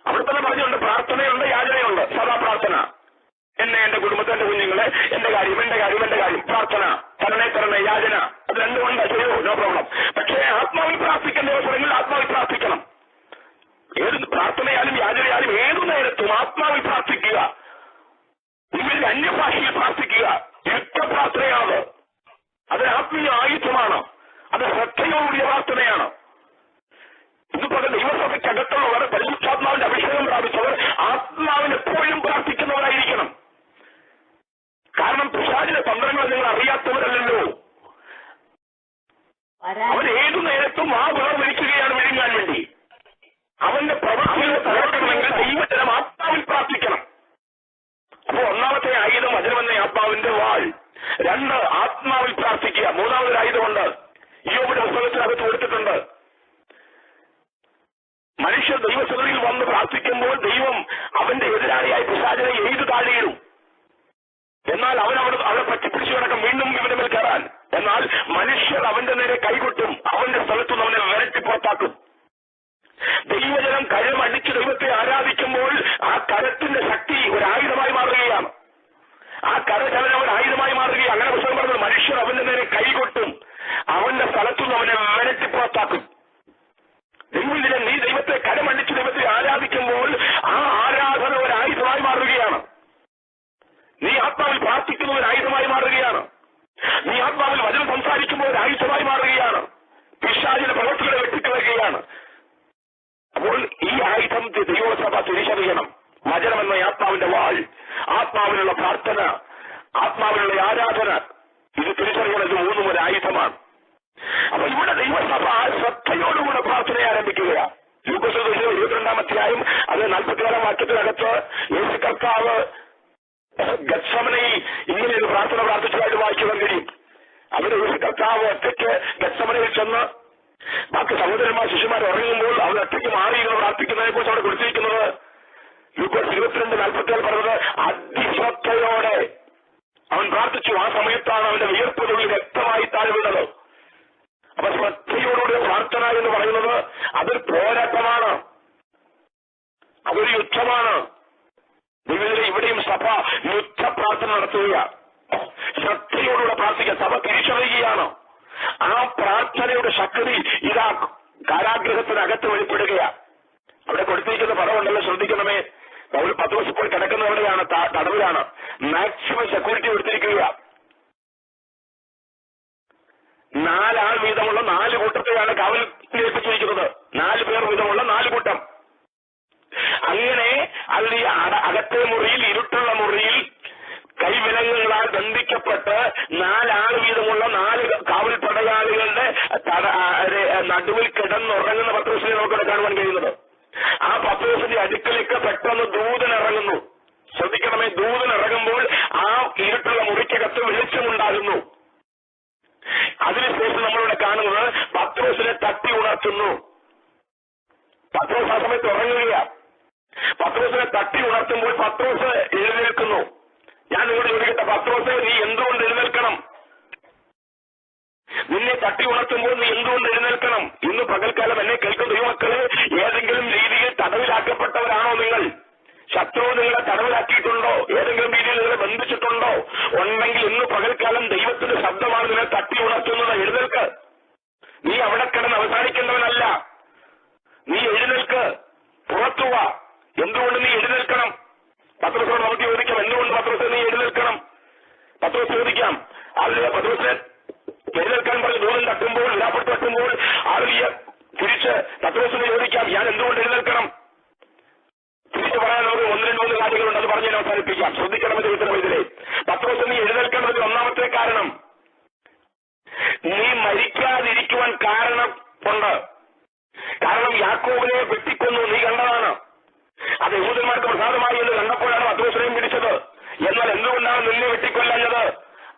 അവിടെ തന്നെ പറഞ്ഞുണ്ട്, പ്രാർത്ഥനയുണ്ട്, യാചനയുണ്ട്. സദാ പ്രാർത്ഥന. എന്നെ, എന്റെ കുടുംബത്തെ, എന്റെ കുഞ്ഞുങ്ങളെ, എന്റെ കാര്യം പ്രാർത്ഥന. തരണേ യാചന. അത് രണ്ടുമുണ്ട്, ചെയ്യോ, നോ പ്രോബ്ലം. പക്ഷേ ആത്മാവിൽ പ്രാർത്ഥിക്കേണ്ട അവസരങ്ങളിൽ ആത്മാവിൽ പ്രാർത്ഥിക്കണം. ഏത് പ്രാർത്ഥനയാലും യാചനയാലും ഏതു നേരത്തും ആത്മാവിൽ പ്രാർത്ഥിക്കുക. ഇവരിൽ അന്യഭാഷയിൽ പ്രാർത്ഥിക്കുക. യുദ്ധപ്രാർത്ഥനയാണ്. അത് ആത്മീയ ആയുധമാണ്. അത് ശ്രദ്ധയോടുകൂടിയ പ്രാർത്ഥനയാണ്. ഇന്നിപ്പോൾ ദൈവസഭയ്ക്കകത്തുള്ളവർ, പരിശുദ്ധാത്മാവിന്റെ അഭിഷേകം പ്രാപിച്ചവർ ആത്മാവിന് എപ്പോഴും പ്രാർത്ഥിക്കുന്നവരായിരിക്കണം. കാരണം പിശാചിന്റെ തന്ത്രങ്ങൾ നിങ്ങൾ അറിയാത്തവരല്ലല്ലോ. അവൻ ഏതു നേരത്തും ആ വേർതിരിക്കുകയാണ് വിഴുങ്ങാൻ വേണ്ടി. അവന്റെ പ്രവർത്തനങ്ങളെ തകർക്കണമെങ്കിൽ ദൈവജനം ആത്മാവിൽ പ്രാർത്ഥിക്കണം. അപ്പൊ ഒന്നാമത്തെ ആയുധം വചനമെന്ന ആത്മാവിന്റെ വാൾ. രണ്ട്, ആത്മാവിൽ പ്രാർത്ഥിക്കുക. മൂന്നാമതൊരു ആയുധമുണ്ട്, യോബിന്റെ പുസ്തകത്തിനകത്ത് കൊടുത്തിട്ടുണ്ട്. മനുഷ്യർ ദൈവസന്നിധിയിൽ വന്ന് പ്രാർത്ഥിക്കുമ്പോൾ ദൈവം അവന്റെ എതിരാളിയായി പിശാചിനെ എഴുതു താഴെയിടും. എന്നാൽ അവനെ പറ്റിപ്പിടിച്ചു കിടക്കും വീണ്ടും ഇവന്റെ മേൽ കയറാൻ. എന്നാൽ മനുഷ്യർ അവന്റെ നേരെ കൈകൊട്ടും, അവന്റെ സ്ഥലത്തുനിന്ന് അവനെ വിരട്ടി പുറത്താക്കും. ദൈവജനം കരമടിച്ച് ദൈവത്തെ ആരാധിക്കുമ്പോൾ ആ കരത്തിന്റെ ശക്തി ഒരു ആയുധമായി മാറുകയാണ്. ആ കരചലനം ഒരു ആയുധമായി മാറുകയാണ്. അങ്ങനെ പുസ്തകം പറഞ്ഞത്, മനുഷ്യർ അവന്റെ നേരെ കൈകൊട്ടും, അവന്റെ സ്ഥലത്തുനിന്ന് അവനെ വിരട്ടി പുറത്താക്കും. ദൈവജനം നീ ദൈവത്തെ കരമടിച്ച് ദൈവത്തെ ആരാധിക്കുമ്പോൾ ആ ആരാധന ഒരു ആയുധമായി മാറുകയാണ്. നീ ആത്മാവിൽ പ്രാർത്ഥിക്കുന്ന ഒരു ആയുധമായി മാറുകയാണ്. നീ ആത്മാവിൽ വചനം സംസാരിക്കുമ്പോൾ ഒരു ആയുധമായി മാറുകയാണ്. പിശാചിന്റെ പ്രവൃത്തികളെ വെട്ടിക്കളയുകയാണ്. അപ്പോൾ ഈ ആയുധം ദൈവസഭ തിരിച്ചറിയണം. വചനമെന്ന ആത്മാവിന്റെ വാൾ, ആത്മാവിനുള്ള പ്രാർത്ഥന, ആത്മാവിനുള്ള ആരാധന, ഇത് തിരിച്ചറിയണത് മൂന്നും ഒരു ആയുധമാണ്. അപ്പൊ ഇവിടെ ദൈവസഭ ശ്രദ്ധയോടുകൂടെ പ്രാർത്ഥന ആരംഭിക്കുകയാണ്. ലൂക്കോസ് 22-ാം അധ്യായം അത് 44-ാം വാക്യത്തിനകത്ത് യേശു കർത്താവ് ഗത്സമനയിൽ ഇങ്ങനെ ഒരു പ്രാർത്ഥന പ്രാർത്ഥിച്ചതായിട്ട് വായിക്കുവാൻ കഴിയും. അവിടെ യേശു കർത്താവ് ഒറ്റയ്ക്ക് ഗത്സമനയിൽ ചെന്ന് ബാക്കി സഹോദരന്മാർ ശിശുമാർ ഉറങ്ങുമ്പോൾ അവർ ഒറ്റയ്ക്ക് മാറിയിരുന്ന് പ്രാർത്ഥിക്കുന്നതിനെ കുറിച്ച് അവിടെ കൊടുത്തിരിക്കുന്നത് ലൂക്കോസ് 22:47 പറഞ്ഞത്, അതിശ്രദ്ധയോടെ അവൻ പ്രാർത്ഥിച്ചു. ആ സമയത്താണ് അവന്റെ വിയർപ്പുകളിൽ വ്യക്തമായി താഴെ വീണത്. അപ്പൊ ശ്രദ്ധയോടുകൂടിയ പ്രാർത്ഥന എന്ന് പറയുന്നത് അതൊരു പോരാട്ടമാണ്, അതൊരു യുദ്ധമാണ്. ഇവിടെയും സഭ യുദ്ധ പ്രാർത്ഥന നടത്തുകയാണ്. ശ്രദ്ധയോടുകൂടെ പ്രാർത്ഥിക്കുക. സഭ തിരിച്ചറിയുകയാണ്. ആ പ്രാർത്ഥനയുടെ ശക്തി ഇതാ കാരാഗ്രഹത്തിനകത്ത് വെളിപ്പെടുകയാണ്. അവിടെ കൊടുത്തിരിക്കുന്ന പദമുണ്ടല്ലോ, ശ്രദ്ധിക്കണമേ. പത്രോസ് ഇപ്പോൾ കിടക്കുന്നത് എവിടെയാണ്? തടവിലാണ്. Maximum security എടുത്തിരിക്കുക. 4 ആൾ വീതമുള്ള 4 കൂട്ടത്തെയാണ് കാവൽ ഏൽപ്പിച്ചിരിക്കുന്നത്. 4 പേർ വീതമുള്ള 4 കൂട്ടം. അങ്ങനെ അതിൽ അകത്തെ മുറിയിൽ, ഇരുട്ടുള്ള മുറിയിൽ കൈവിലങ്ങുകളാൽ ബന്ധിക്കപ്പെട്ട് 4 ആൾ വീതമുള്ള 4 കാവൽ പടയാളികളുടെ നടുവിൽ കിടന്നുറങ്ങുന്ന പത്രോസിനെ നമുക്ക് കാണുവാൻ കഴിയുന്നത്. ആ പത്രോസിന്റെ അടുക്കലേക്ക് പെട്ടെന്ന് ദൂതൻ ഇറങ്ങുന്നു. ശ്രദ്ധിക്കണമേ, ദൂതൻ ഇറങ്ങുമ്പോൾ ആ ഇരുട്ടുള്ള മുറിക്കകത്ത് വെളിച്ചമുണ്ടാകുന്നു. അതിനുശേഷം നമ്മളിവിടെ കാണുന്നത് പത്രോസിനെ തട്ടി ഉണർത്തുന്നു. പത്രോസ് ആ സമയത്ത് ഉറങ്ങുകയാണ്. പത്രോസിനെ തട്ടി ഉണർത്തുമ്പോൾ പത്രോസ് എഴുന്നേൽക്കുന്നു. ഞാൻ നിങ്ങളോട് ചോദിക്കട്ടെ, പത്രോസെ, നീ എന്തുകൊണ്ട് എഴുന്നേൽക്കണം? നിന്നെ തട്ടി ഉണർത്തുമ്പോൾ നീ എന്തുകൊണ്ട് എഴുന്നേൽക്കണം? ഇന്ന് പകൽക്കാലം എന്നെ കേൾക്കുന്ന ദൈവമക്കളെ, ഏതെങ്കിലും രീതിയിൽ തടവിലാക്കപ്പെട്ടവരാണോ നിങ്ങൾ? ശത്രു നിങ്ങളെ തടവിലാക്കിയിട്ടുണ്ടോ? ഏതെങ്കിലും രീതിയിൽ നിങ്ങളെ ബന്ധിച്ചിട്ടുണ്ടോ? ഉണ്ടെങ്കിൽ ഇന്ന് പകൽക്കാലം ദൈവത്തിന്റെ ശബ്ദമാണ് നിന്നെ തട്ടി ഉണർത്തുന്നത്. എഴുന്നേൽക്ക്. നീ അവിടെ കിടന്ന് അവസാനിക്കേണ്ടവനല്ല. നീ എഴുന്നേൽക്ക്, പുറത്തുക. എന്തുകൊണ്ട് നീ എഴുന്നേൽക്കണം? പത്രോസിനോട് നമുക്ക് ചോദിക്കാം, എന്തുകൊണ്ട് പത്രോസെ നീ എഴുന്നേൽക്കണം? പത്രോസ് ചോദിക്കാം. അതിലെ പത്രോസിനെ എഴുന്നേൽക്കാൻ പറഞ്ഞ് ദൂരം തട്ടുമ്പോൾ, വിലാപ്പെട്ട് തട്ടുമ്പോൾ ആളിയ തിരിച്ച് പത്രോസിനെ ചോദിക്കാം, ഞാൻ എന്തുകൊണ്ട് എഴുന്നേൽക്കണം? തിരിച്ചു പറയാൻ നമുക്ക് 1-2 കാര്യങ്ങളുണ്ട്. അത് പറഞ്ഞ് ഞാൻ അവസാനിപ്പിക്കാം. ശ്രദ്ധിക്കണമെന്ന് ചോദിച്ചതിലെ പത്രോസ് നീ എഴുന്നേൽക്കണമെന്ന് ഒന്നാമത്തെ കാരണം, നീ മരിക്കാതിരിക്കുവാൻ കാരണം ഉണ്ട്. കാരണം യാക്കോബിനെ വെട്ടിക്കൊന്നു, നീ കണ്ടതാണ്. അത് യഹൂദന്മാർക്ക് പ്രസാദമായി എന്ന് കണ്ടപ്പോഴാണ് പത്രോസിനെയും പിടിച്ചത്. എന്നാൽ എന്തുകൊണ്ടാണ് നിന്നെ വെട്ടിക്കൊല്ലഞ്ഞത്?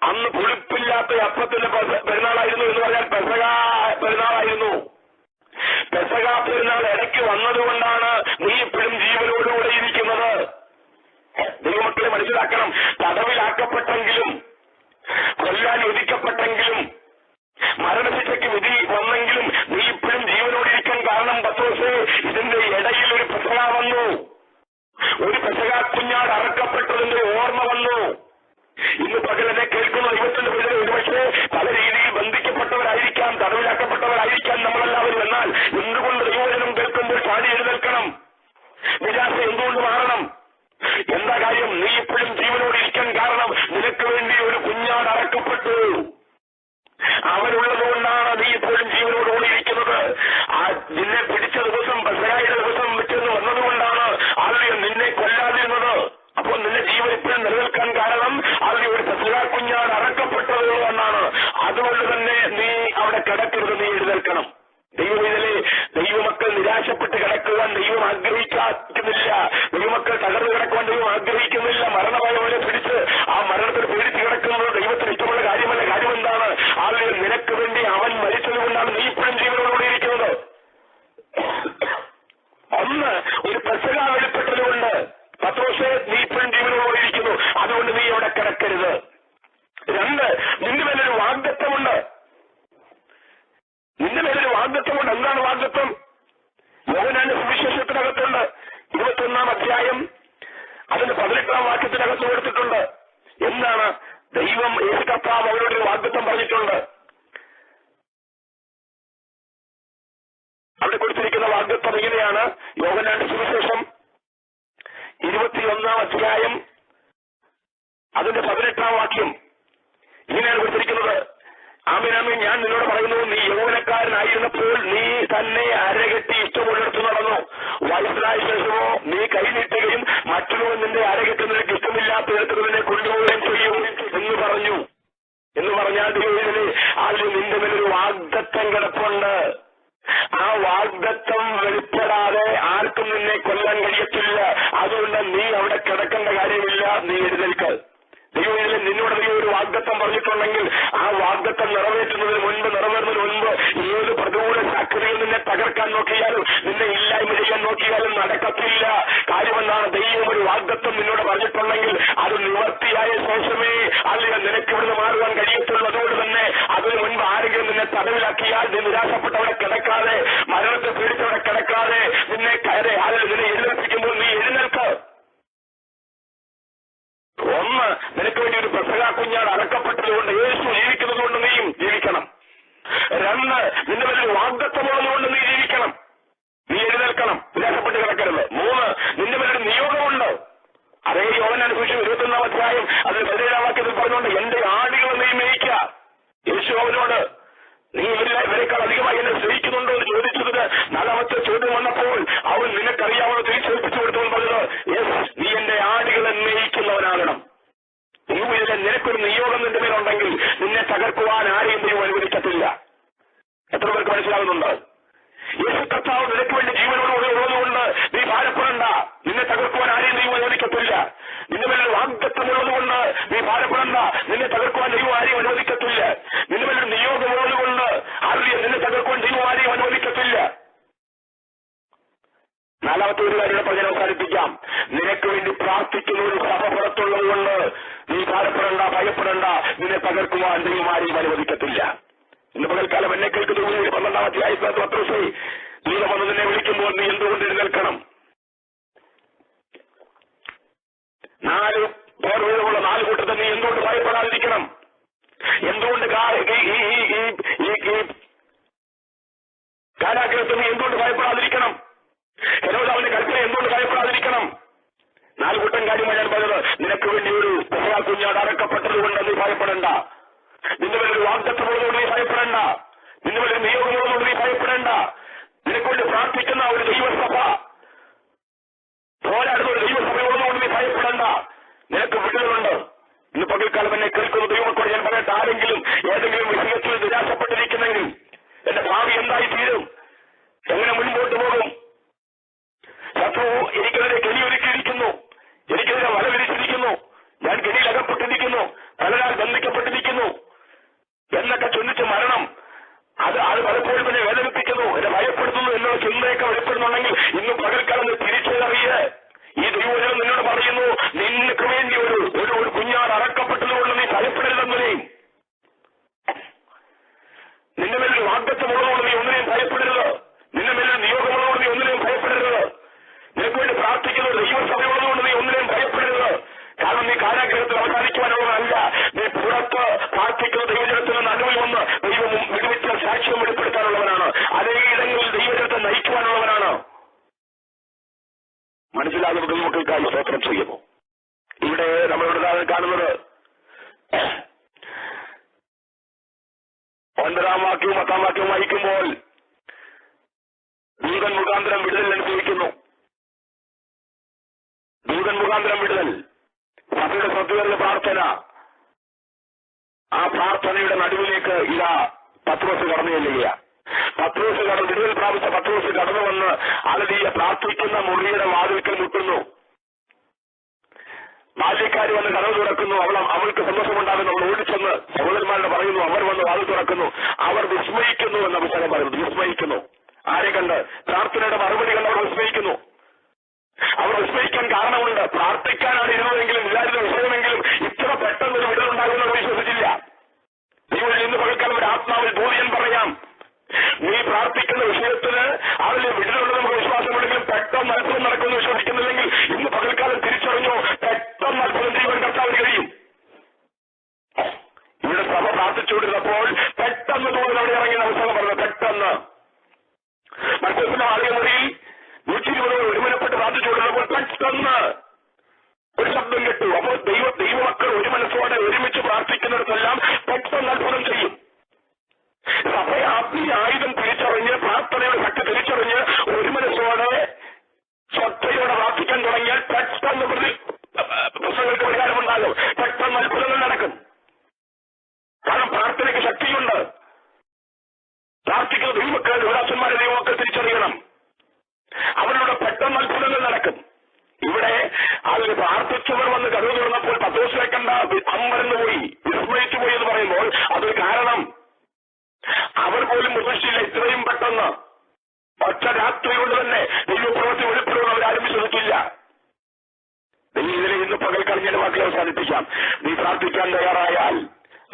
അന്ന് പുളിപ്പില്ലാത്ത അപ്പത്തിന്റെ പെരുന്നാളായിരുന്നു എന്ന് പറഞ്ഞാൽ പെസഹ പെരുന്നാളായിരുന്നു. പെസഹ പെരുന്നാൾ ഇടയ്ക്ക് വന്നതുകൊണ്ടാണ് നീ ഇപ്പോഴും ജീവനോടുകൂടെ ഇരിക്കുന്നത്. ദൈവമക്കളെ മനസ്സിലാക്കണം. തടവിലാക്കപ്പെട്ടെങ്കിലും, കൊല്ലാൻ വിധിക്കപ്പെട്ടെങ്കിലും, മരണശിക്ഷയ്ക്ക് വിധി വന്നെങ്കിലും നീ ഇപ്പോഴും ജീവനോടിരിക്കാൻ കാരണം പത്രോസേ, ഇതിന്റെ ഇടയിൽ ഒരു പെസഹ വന്നു. ഒരു പെസഹ കുഞ്ഞാട് അറക്കപ്പെട്ടതിന്റെ ഓർമ്മ വന്നു. ഇന്ന് പകലെന്നെ കേൾക്കുന്ന ദൈവത്തിന്റെ പ്രജകൾ ഒരുപക്ഷെ പല രീതിയിൽ ബന്ധിക്കപ്പെട്ടവരായിരിക്കാം, തടവിലാക്കപ്പെട്ടവരായിരിക്കാം നമ്മളെല്ലാവരും. എന്നാൽ എന്തുകൊണ്ട് ദൈവവചനം കേൾക്കുമ്പോൾ ചാടി എഴുന്നേൽക്കണം? നിരാശ എന്തുകൊണ്ട് മാറണം? എന്താ കാര്യം? നീ ഇപ്പോഴും ജീവനോടിരിക്കാൻ കാരണം നിനക്ക് വേണ്ടി ഒരു കുഞ്ഞാട് അറക്കപ്പെട്ടു. അവനുള്ളതുകൊണ്ടാണ് നീ ഇപ്പോഴും ജീവനോടുകൂടി ഇരിക്കുന്നത്. നിന്നെ പിടിച്ച ദിവസം പെസഹായുടെ ദിവസം വെച്ചെന്ന് വന്നതുകൊണ്ടാണ് ആദ്യം നിന്നെ കൊല്ലാതിരുന്നത്. അപ്പോൾ നിന്റെ ജീവൻ ഇപ്പോഴും നിലനിൽക്കാൻ കാരണം ആദ്യം ഒരു പെസഹ കുഞ്ഞാട് അറക്കപ്പെട്ടത് എന്നാണ്. അതുകൊണ്ട് തന്നെ നീ അവിടെ കിടക്കരുത്, നീ എഴുന്നേൽക്കണം. ദൈവവിധലെ ദൈവമക്കൾ നിരാശപ്പെട്ട് കിടക്കുവാൻ ദൈവം ആഗ്രഹിക്കുന്നില്ല. ദൈവമക്കൾ തകർന്നു കിടക്കുവാൻ ദൈവം ആഗ്രഹിക്കുന്നില്ല. മരണഭയവരെ പിടിച്ച് ആ മരണത്തിൽ പേടിച്ച് കിടക്കുന്നത് ദൈവത്തിന് ഇഷ്ടമുള്ള കാര്യമല്ല. കാര്യം എന്താണ്? ആദ്യം നിനക്ക് വേണ്ടി അവൻ മരിച്ചത് കൊണ്ടാണ് നീ ഇപ്പോഴും ജീവനോടുകൂടി ഇരിക്കുന്നത്. ഒന്ന്, ഒരു പെസഹ വെളിപ്പെട്ടതുകൊണ്ട് പത്രോസേ നീ ഇപ്പോഴും ജീവനോടുകൂടി ഇരിക്കുന്നു. അതുകൊണ്ട് നീ അവിടെ കിടക്കരുത്. 2, നിന്റെ മേലൊരു വാഗ്ദത്തമുണ്ട്. നിന്റെ മേലൊരു വാഗ്ദത്തമുണ്ട്. എന്താണ് വാഗ്ദത്തം? യോഹന്നാന്റെ സുവിശേഷത്തിനകത്തുണ്ട്. 21-ാം അധ്യായം അതിന്റെ 18-ാം വാക്യത്തിനകത്ത് കൊടുത്തിട്ടുണ്ട്. എന്താണ്? ദൈവം യേശു കർത്താവ് അവരോടൊരു വാഗ്ദത്തം പറഞ്ഞിട്ടുണ്ട്. അവിടെ കൊടുത്തിരിക്കുന്ന വാഗ്ദത്തം ഇങ്ങനെയാണ്. യോഹന്നാന്റെ സുവിശേഷം 21-ാം അധ്യായം അതിന്റെ 18-ാം വാക്യം ഇങ്ങനെയാണ് കൊടുത്തിരിക്കുന്നത്. ആമേൻ, ഞാൻ നിന്നോട് പറയുന്നു, നീ യൗവനക്കാരനായിരുന്നപ്പോൾ നീ തന്നെ അരകെട്ടി ഇഷ്ടമുള്ളിടത്ത് നടന്നു. വയസ്സനായ ശേഷമോ നീ കൈനീട്ടുകയും മറ്റുള്ളവർ നിന്റെ അരകെട്ട് നിനക്ക് ഇഷ്ടമില്ലാത്തയിടത്ത് നിന്നെ കൊണ്ടുപോവുകയും ചെയ്യും എന്ന് പറഞ്ഞു. എന്ന് പറഞ്ഞാൽ ദൈവത്തില് ആദ്യം നിന്റെ മേലൊരു വാഗ്ദത്തം കിടപ്പുണ്ട്. ആ വാഗ്ദത്തം വെളിപ്പെടാതെ ആർക്കും നിന്നെ കൊല്ലാൻ കഴിയത്തില്ല. അതുകൊണ്ട് നീ അവിടെ കിടക്കേണ്ട കാര്യമില്ല, നീ എഴുന്നേൽക്ക്. ദൈവത്തില് നിന്നോട് നീ ഒരു വാഗ്ദത്തം പറഞ്ഞിട്ടുണ്ടെങ്കിൽ ആ വാഗ്ദത്തം നിറവേറുന്നതിന് മുൻപ് ഏത് പ്രതികൂല ശക്തികൾ നിന്നെ തകർക്കാൻ നോക്കിയാലും നിന്നെ ഇല്ലായ്മ ചെയ്യാൻ നോക്കിയാലും നടക്കത്തില്ല. കാര്യമെന്താണ്? ദൈവം ഒരു വാഗ്ദത്തം നിന്നോട് പറഞ്ഞിട്ടുണ്ടെങ്കിൽ അത് നിവർത്തിയായ ശേഷമേ അല്ലെങ്കിൽ നിനക്ക് ഇവിടുന്ന് മാറുവാൻ കഴിയത്തുള്ളൂ. അതുകൊണ്ട് തന്നെ അതിന് മുൻപ് ആരെങ്കിലും നിന്നെ തടവിലാക്കിയാൽ നീ നിരാശപ്പെട്ടവിടെ കിടക്കാതെ, മരണത്തെ പേടിച്ചവിടെ കിടക്കാതെ, നിന്നെ എഴുന്നേൽപ്പിക്കുമ്പോൾ നീ എഴുന്നേൽക്ക്. 1, നിനക്ക് വേണ്ടി ഒരു പെസഹ കുഞ്ഞാട് അറക്കപ്പെട്ടതുകൊണ്ട് യേശു ജീവിക്കുന്നതുകൊണ്ട് നീയും ജീവിക്കണം. 2, നിന്റെ മേലെ വാഗ്ദത്തമുള്ളതുകൊണ്ട് നീ ജീവിക്കണം, നീ എഴുന്നേൽക്കണം, നിരാശപ്പെട്ട് കിടക്കരുത്. 3, നിന്റെ മേലൊരു നിയോഗമുണ്ട്. അധ്യായം അതിൽ 17-ാം വാക്യത്തിൽ പറഞ്ഞുകൊണ്ട് എന്റെ ആടുകൾ നീ മേയിക്കുക. യേശു അവനോട് നീ ഇവരെക്കാൾ അധികമായി എന്നെ സ്നേഹിക്കുന്നുണ്ടോ എന്ന് ചോദിച്ചതിന് 4-ാമത്തെ ചോദ്യം വന്നപ്പോൾ അവൻ നിനക്കറിയാവുന്ന തിരിച്ചേൽപ്പിച്ചു കൊടുത്തവൻ പറഞ്ഞത് യെസ്, നീ എന്റെ ആടുകളെ മേയിക്കുന്നവനാകണം. ഭൂമിയിലെ നിനക്കൊരു നിയോഗം നിന്റെ മേലുണ്ടെങ്കിൽ നിന്നെ തകർക്കുവാൻ ആരെയും ദൈവം അനുവദിക്കത്തില്ല. എത്ര പേർക്ക് മനസ്സിലാകുന്നുണ്ട്? യേശു കർത്താവ് നിനക്ക് വേണ്ടി ജീവനോടുകൂടി ഉള്ളതുകൊണ്ട് നീ ഭാരപ്പെടണ്ട. നിന്നെ തകർക്കുവാൻ ആരെയും ദൈവം അനുവദിക്കത്തില്ല. നിന്റെ മേലൊരു വാഗ്ദത്തമുള്ളതുകൊണ്ട് നീ ഭാരപ്പെടണ്ട. നിന്നെ തകർക്കുവാൻ ദൈവം ആരെയും അനുവദിക്കത്തില്ല. നിന്റെ മേലൊരു നിയോഗമുള്ളതുകൊണ്ട് ആരെയും നിന്നെ തകർക്കുവാൻ ദൈവം ആരെയും അനുവദിക്കത്തില്ല. 4-ാമത്തെ ഒരു കാര്യം പറഞ്ഞ് അവസാനിപ്പിക്കാം. നിനക്ക് വേണ്ടി പ്രാർത്ഥിക്കുന്ന ഒരു സഭ പുറത്തുള്ളത് കൊണ്ട് നീ ഭാരപ്പെടണ്ട, ഭയപ്പെടണ്ട. നിന്നെ തകർക്കുവാൻ ദൈവം ആരെയും അനുവദിക്കത്തില്ല. ഇന്ന് പകൽക്കാലം എന്നെ കേൾക്കുന്ന 12-ാം അധ്യായത്തിനകത്ത് പത്രോസേ, ദൈവം വന്ന് നിന്നെ വിളിക്കുമ്പോൾ നീ എന്തുകൊണ്ട് എഴുന്നേൽക്കണം? 4 പേർ വീതമുള്ള 4 കൂട്ടത്തിൽ നീ എന്തുകൊണ്ട് ഭയപ്പെടാതിരിക്കണം? എന്തുകൊണ്ട് കാരാഗ്രഹത്തിൽ നീ എന്തുകൊണ്ട് ഭയപ്പെടാതിരിക്കണം? ഹെരോദാവിന്റെ കൽപ്പന എന്തുകൊണ്ട് ഭയപ്പെടാതിരിക്കണം? 4 കൂട്ടം കാര്യമാണ് ഞാൻ പറഞ്ഞത്. നിനക്ക് വേണ്ടി ഒരു കുഞ്ഞാട് അറക്കപ്പെട്ടത് കൊണ്ട് നീ ഭയപ്പെടണ്ട. നിന്റെ മേലൊരു വാഗ്ദത്തമുള്ളതുകൊണ്ട് നീ ഭയപ്പെടണ്ട. നിന്റെ മേലൊരു നിയോഗമുള്ളതുകൊണ്ട് നീ ഭയപ്പെടണ്ട. നിനക്ക് വേണ്ടി പ്രാർത്ഥിക്കുന്ന ഒരു ദൈവസഭ, പോരാടുന്ന ഒരു ദൈവസഭയുള്ളതുകൊണ്ട് നീ ഭയപ്പെടണ്ട. നിനക്ക് വിടുതലുണ്ട്. ഇന്ന് പകൽക്കാലം എന്നെ കേൾക്കുന്ന ദൈവമക്കളോട് ഞാൻ പറയട്ടെ, ആരെങ്കിലും ഏതെങ്കിലും വിഷയത്തിൽ നിരാശപ്പെട്ടിരിക്കുന്നെങ്കിൽ എന്റെ ഭാവി എന്തായി തീരും? എങ്ങനെ മുൻപോട്ട് പോകും? ശത്രു എനിക്കെതിരെ കെണിയൊരുക്കിയിരിക്കുന്നു, എനിക്കെതിരെ വല വിരിച്ചിരിക്കുന്നു, ഞാൻ കെണിയിൽ അകപ്പെട്ടിരിക്കുന്നു, പലരാൾ ബന്ധിക്കപ്പെട്ടിരിക്കുന്നു എന്നൊക്കെ ചിന്തിച്ച് മരണം അത് പലപ്പോഴും എന്നെ വേദനിപ്പിക്കുന്നു, എന്നെ ഭയപ്പെടുത്തുന്നു എന്നുള്ള ചിന്തയൊക്കെ വെളിപ്പെടുന്നുണ്ടെങ്കിൽ ഇന്ന് പകൽക്കാലം തിരിച്ചറിയേ ഈ ദൈവവചനം നിന്നോട് പറയുന്നു, നിനക്ക് വേണ്ടി ഒരു കുഞ്ഞാട് അറക്കപ്പെട്ടതുകൊണ്ട് നീ ഭയപ്പെടരുതെന്നതിനെയും, നിന്റെ മേലൊരു വാഗ്ദത്തമുള്ളതുകൊണ്ട് നീ ഒന്നിനെയും ഭയപ്പെടരുത്. നിന്റെ മേലൊരു നിയോഗമുള്ളതുകൊണ്ട് നീ ഒന്നിനെയും ഭയപ്പെടരുത്. നിനക്ക് വേണ്ടി പ്രാർത്ഥിക്കുന്ന ഒരു ദൈവസഭയുള്ളതുകൊണ്ട് നീ ഒന്നിനെയും ഭയപ്പെടരുത്. കാരണം നീ കാരാഗ്രഹത്തിൽ അവസാനിക്കുവാനുള്ളതല്ല. നീ പുറത്ത് പ്രാർത്ഥിക്കുന്ന ദൈവജനത്തിന് നടുവിൽ വന്ന് ദൈവം വിടുവിച്ച സാക്ഷ്യം വെളിപ്പെടുത്താനുള്ളവനാണ്. അനേക ഇടങ്ങളിൽ ദൈവജനത്തെ നയിക്കുവാനുള്ളവനാണ്. മനസ്സിലാകുന്ന ദൈവമക്കൾക്കായി സ്തോത്രം ചെയ്യുന്നു. ഇവിടെ നമ്മളിവിടെ കാണുന്നത് 9-ാം വാക്യവും 10-ാം വാക്യവും വായിക്കുമ്പോൾ ദൂതൻ മുഖാന്തരം വിടുതൽ അനുഭവിക്കുന്നു. ദൂതൻ മുഖാന്തരം വിടുതൽ, സഭയുടെ ശ്രദ്ധയുള്ള പ്രാർത്ഥന. ആ പ്രാർത്ഥനയുടെ നടുവിലേക്ക് ഇതാ പത്രോസ് കടന്നു ചെല്ലുക. പത്രോസ് വിടുതൽ പ്രാപിച്ച പത്രോസ് കടന്നു വന്ന് അലലിയ പ്രാർത്ഥിക്കുന്ന മുറിയുടെ വാതിൽക്കൽ മുട്ടുന്നു. ബാല്യക്കാരി വന്ന് കടവ് തുറക്കുന്നു. അവൾക്ക് സന്തോഷമുണ്ടാകുന്നു. അവൾ ഓടിച്ചെന്ന് സഹോദരന്മാരുടെ പറയുന്നു. അവർ വന്ന് വാതിൽ തുറക്കുന്നു. അവർ വിസ്മയിക്കുന്നു എന്ന പുസ്തകം പറയുന്നു. വിസ്മയിക്കുന്നു. ആരെ കണ്ട്? പ്രാർത്ഥനയുടെ മറുപടി കണ്ട് അവർ വിസ്മയിക്കുന്നു. അവർ വിസ്മയിക്കാൻ കാരണമുണ്ട്. പ്രാർത്ഥിക്കാനാണ് ഇരുന്നതെങ്കിലും ഇല്ലാതിരുന്ന വിഷയമെങ്കിലും ഇത്ര പെട്ടെന്ന് ഒരു വിടലുണ്ടാകുമെന്ന് വിശ്വസിച്ചില്ല. നിങ്ങൾ ഇന്ന് പകൽക്കാലം ഒരു ആത്മാവിൽ ബോധ്യം പറയാം. നീ പ്രാർത്ഥിക്കുന്ന വിഷയത്തിന് അതിൽ വിടലുള്ളത് നമുക്ക് വിശ്വാസമുണ്ടെങ്കിലും പെട്ടെന്ന് അത്ഭുതം നടക്കുമെന്ന് വിശ്വസിക്കുന്നില്ലെങ്കിൽ ഇന്ന് പകൽക്കാലം തിരിച്ചറിഞ്ഞു, പെട്ടെന്ന് അത്ഭുതം ചെയ്യുവാൻ കർത്താവിന് കഴിയും. ഇവിടെ സഭ പ്രാർത്ഥിച്ചുകൊണ്ടിരുന്നപ്പോൾ പെട്ടെന്ന് തോന്നുന്നു അവിടെ ഇറങ്ങിയ അവസരം പറഞ്ഞു. പെട്ടെന്ന് മറ്റൊരു ആദ്യ മുറിയിൽ 120 ഒരുമനപ്പെട്ട് പ്രാർത്ഥിച്ചുകൊണ്ടിരുന്നപ്പോൾ പെട്ടെന്ന് ഒരു ശബ്ദം കേട്ടു. അപ്പോൾ ദൈവമക്കൾ ഒരു മനസ്സോടെ ഒരുമിച്ച് പ്രാർത്ഥിക്കുന്നിടത്തെല്ലാം പെട്ടെന്ന് അത്ഭുതം ചെയ്യും. സഭയെ ആത്മീയ ആയുധം തിരിച്ചറിഞ്ഞ് പ്രാർത്ഥനയുടെ ശക്തി തിരിച്ചറിഞ്ഞ് ഒരു മനസ്സോടെ ശ്രദ്ധയോടെ പ്രാർത്ഥിക്കാൻ തുടങ്ങിയാൽ പെട്ടെന്ന് പ്രശ്നങ്ങൾക്ക് പരിഹാരമുണ്ടാകും. പെട്ടെന്ന് അത്ഭുതങ്ങൾ നടക്കും. കാരണം പ്രാർത്ഥനയ്ക്ക് ശക്തിയുണ്ട്. പ്രാർത്ഥിക്കുന്ന ദൈവമക്കൾ, ദേവദാസന്മാരെ ദൈവമക്കൾ തിരിച്ചറിയണം. അവരുടെ പെട്ടെന്ന് അത്ഭുതങ്ങൾ നടക്കും. ഇവിടെ അതിൽ പ്രാർത്ഥിച്ചവർ വന്ന് കരുവ് തുറന്നപ്പോൾ പത്രോസിനെ കണ്ട അമ്പരന്ന് പോയി, വിസ്മയിച്ചു പോയി എന്ന് പറയുമ്പോൾ അതൊരു കാരണം. അവർ പോലും പ്രതീക്ഷിച്ചില്ല ഇത്രയും പെട്ടെന്ന് ഒറ്റ രാത്രി കൊണ്ട് തന്നെ ദൈവപ്രവൃത്തി വെളിപ്പെടുമെന്ന് അവരാരും വിശ്വസിച്ചില്ല. ഇതിനെ ഇന്ന് പകൽക്കാലം ഞാൻ വാക്കിൽ അവസാനിപ്പിക്കാം. നീ പ്രാർത്ഥിക്കാൻ തയ്യാറായാൽ,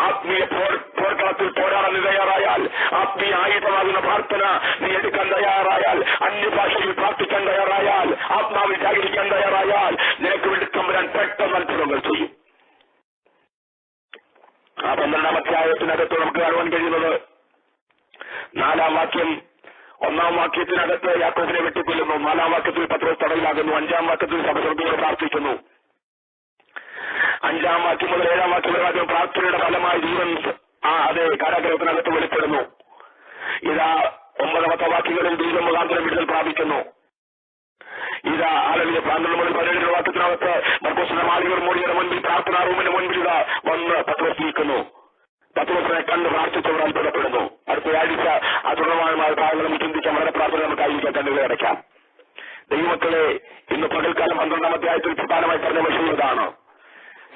ആത്മീയ പോർക്കളത്തിൽ പോരാടാൻ തയ്യാറായാൽ, ആത്മീയ ആയുധമാകുന്ന പ്രാർത്ഥന നീ എടുക്കാൻ തയ്യാറായാൽ, അന്യഭാഷയിൽ പ്രാർത്ഥിക്കാൻ തയ്യാറായാൽ, ആത്മാവിൽ ജാഗരിക്കാൻ തയ്യാറായാൽ, നിനക്ക് വേണ്ടി തമ്പുരാൻ പെട്ടെന്ന് അത്ഭുതങ്ങൾ ചെയ്യും. ആ 12-ാം അധ്യായത്തിനകത്ത് നമുക്ക് കാണുവാൻ കഴിയുന്നത് 4-ാം വാക്യം. 1-ാം വാക്യത്തിനകത്ത് യാക്കോബിനെ വെട്ടിക്കൊല്ലുന്നു. 4-ാം വാക്യത്തിൽ പത്രോസ് തടവിലാകുന്നു. 5-ാം വാക്യത്തിൽ സഭ ശ്രദ്ധയോടെ പ്രാർത്ഥിക്കുന്നു. 5-ാം വാക്യം മുതൽ 7-ാം വാക്യം വരെ പ്രാർത്ഥനയുടെ ഫലമായി ജീവൻ അതെ കാരാഗ്രഹത്തിനകത്ത് വെളിപ്പെടുന്നു. ഇതാ 9-ാമത്തെ വാക്യങ്ങളിൽ ദൈവം മുഖാന്തരം വിടുതൽ പ്രാപിക്കുന്നു. ഇതാ ആളുകൾ 12 മുതൽ 17 വാക്യത്തിനകത്ത് മർക്കോസിന്റെ മാളികർ മോടിയുടെ മുൻപിൽ പ്രാർത്ഥനാ റൂമിന് മുൻപിൽ ഇതാ വന്ന് പത്രോസ് നിൽക്കുന്നു. പത്രോസിനെ കണ്ട് പ്രാർത്ഥിച്ചവർ അത്ഭുതപ്പെടുന്നു. അടുത്ത ആഴ്ച ആ തുടർമാനമായ ഭാഗങ്ങളും ചിന്തിക്കാൻ വളരെ പ്രാർത്ഥന നമുക്കായിരിക്കാം. കണ്ണുകളെ അടയ്ക്കാം. ദൈവമക്കളെ, ഇന്ന് പകൽക്കാലം 12-ാം അധ്യായത്തിൽ പ്രധാനമായി പറഞ്ഞ വിഷയം ഇതാണ്.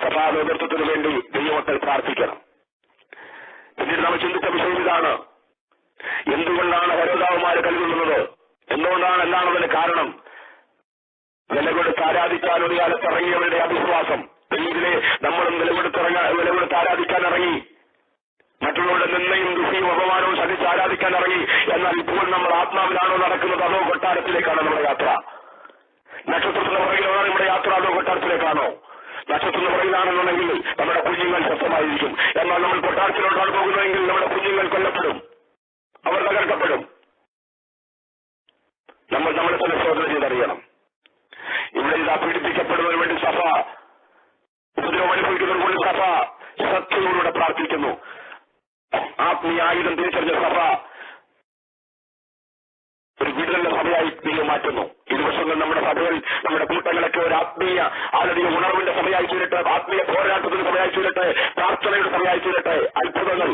സഭാ നേതൃത്വത്തിന് വേണ്ടി ദൈവമക്കൾ പ്രാർത്ഥിക്കണം. പിന്നീട് നമ്മൾ ചിന്തിച്ച വിഷയം ഇതാണ്. എന്തുകൊണ്ടാണ് ഹരോദാവുമാര് കൽകൊള്ളുന്നത്? എന്തുകൊണ്ടാണ്? എന്താണതിന് കാരണം? വില കൊടുത്ത് ആരാധിക്കാൻ ഒരു കാലത്ത് ഇറങ്ങിയവരുടെ അവിശ്വാസം. ഇതിലെ നമ്മളും വില ആരാധിക്കാൻ ഇറങ്ങി, മറ്റുള്ളവരുടെ നിന്നയും ദുഷിയും അപമാനവും സഹിച്ച് ആരാധിക്കാൻ ഇറങ്ങി. എന്നാൽ ഇപ്പോൾ നമ്മൾ ആത്മാവിലാണോ നടക്കുന്നത്, അതോ കൊട്ടാരത്തിലേക്കാണോ നമ്മുടെ യാത്ര? നക്ഷത്രത്തിന്റെ പുറകിലാണോ നമ്മുടെ യാത്ര, അതോ കൊട്ടാരത്തിലേക്കാണോ? നക്ഷത്രത്തിന്റെ പുറകിലാണെന്നുണ്ടെങ്കിൽ നമ്മുടെ കുഞ്ഞുങ്ങൾ സ്വസ്ഥമായിരിക്കും. എന്നാൽ നമ്മൾ കൊട്ടാരത്തിലോട്ടാണ് പോകുന്നതെങ്കിൽ നമ്മുടെ കുഞ്ഞുങ്ങൾ കൊല്ലപ്പെടും, അവർ തകർക്കപ്പെടും. നമ്മൾ നമ്മളെ തന്നെ ശോധന ചെയ്തറിയണം. ഇവിടെ ഇതാ പീഡിപ്പിക്കപ്പെടുന്നതിന് വേണ്ടി സഭ, ഉപദ്രവം അനുഭവിക്കുന്നതിന് വേണ്ടി സഭ ശ്രദ്ധയോടുകൂടെ പ്രാർത്ഥിക്കുന്നു. ആത്മീയ ആയുധം തിരിച്ചറിഞ്ഞ സഭ ഒരു വിടുതലിന്റെ സഭയായി ദൈവം മാറ്റുന്നു. ഈ ദിവസങ്ങൾ നമ്മുടെ സഭകൾ, നമ്മുടെ കൂട്ടങ്ങളൊക്കെ ഒരു ആത്മീയ ഉണർവിന്റെ സഭയായി തീരട്ടെ, ആത്മീയ പോരാട്ടത്തിന്റെ സഭയായി തീരട്ടെ, പ്രാർത്ഥനയുടെ സഭയായി തീരട്ടെ. അത്ഭുതങ്ങൾ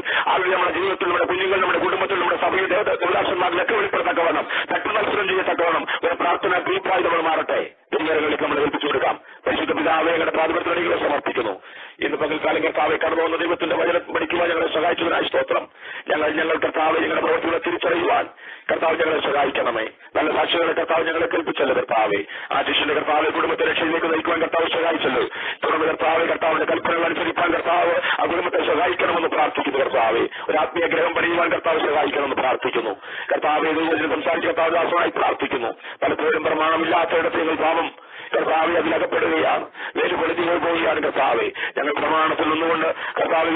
നമ്മുടെ ജീവിതത്തിൽ, നമ്മുടെ കുഞ്ഞുങ്ങൾ, നമ്മുടെ കുടുംബത്തിൽ, നമ്മുടെ സഭയുടെ ഉല്ലാസന്മാരിലൊക്കെ വെളിപ്പെടുത്തക്കവണ്ണം, തട്ടുമത്സരം ചെയ്യത്തക്കവണ്ണം ഒരു പ്രാർത്ഥന ഗ്രൂപ്പായി നമ്മൾ മാറട്ടെ. തിരുവരകളിലേക്ക് നമ്മൾ ഏൽപ്പിച്ചു കൊടുക്കാം. പരിശുദ്ധ പിതാവേ, ഞങ്ങളുടെ പ്രാതിപത്യങ്ങളെ സമർപ്പിക്കുന്നു. ഇന്ന് പകൽക്കാലം കർത്താവെ കടന്നു വന്ന ദൈവത്തിന്റെ വചനം പഠിക്കുവാൻ ഞങ്ങളെ സഹായിച്ചതിനായി സ്തോത്രം. ഞങ്ങൾ കർത്താവെ ഞങ്ങളുടെ പ്രവർത്തികളെ തിരിച്ചറിയുവാൻ കർത്താവ് ഞങ്ങളെ സഹായിക്കണമേ. നല്ല സാക്ഷികളെ കർത്താവ് ഞങ്ങളെ കേൾപ്പിച്ചല്ലോ കർത്താവെ. ആ ശിഷ്യന്റെ കർത്താവെ കുടുംബത്തെ രക്ഷയിലേക്ക് നയിക്കുവാൻ കർത്താവ് സഹായിച്ചല്ലോ. തുടർന്ന് കർത്താവെ കർത്താവിന്റെ കൽപ്പനകൾ അനുസരിക്കാൻ കർത്താവ് ആ കുടുംബത്തെ സഹായിക്കണമെന്ന് പ്രാർത്ഥിക്കുന്നു. കർത്താവെ ഒരു ആത്മീയ ഗ്രഹം പണിയുവാൻ കർത്താവ് സഹായിക്കണമെന്ന് പ്രാർത്ഥിക്കുന്നു. കർത്താവെ ദൈവത്തിന് സംസാരിച്ച കർത്താവ് ദാസമായി പ്രാർത്ഥിക്കുന്നു. പലപ്പോഴും പ്രമാണമില്ലാത്തയിടത്ത് ഞങ്ങൾ പാപം കർത്താവെ അതിലകപ്പെടുകയാണ്, വേലുകൊളുത്തികൾ പോവുകയാണ്. കർത്താവെ ഞങ്ങൾ പ്രമാണത്തിൽ നിന്നുകൊണ്ട് കർത്താവ്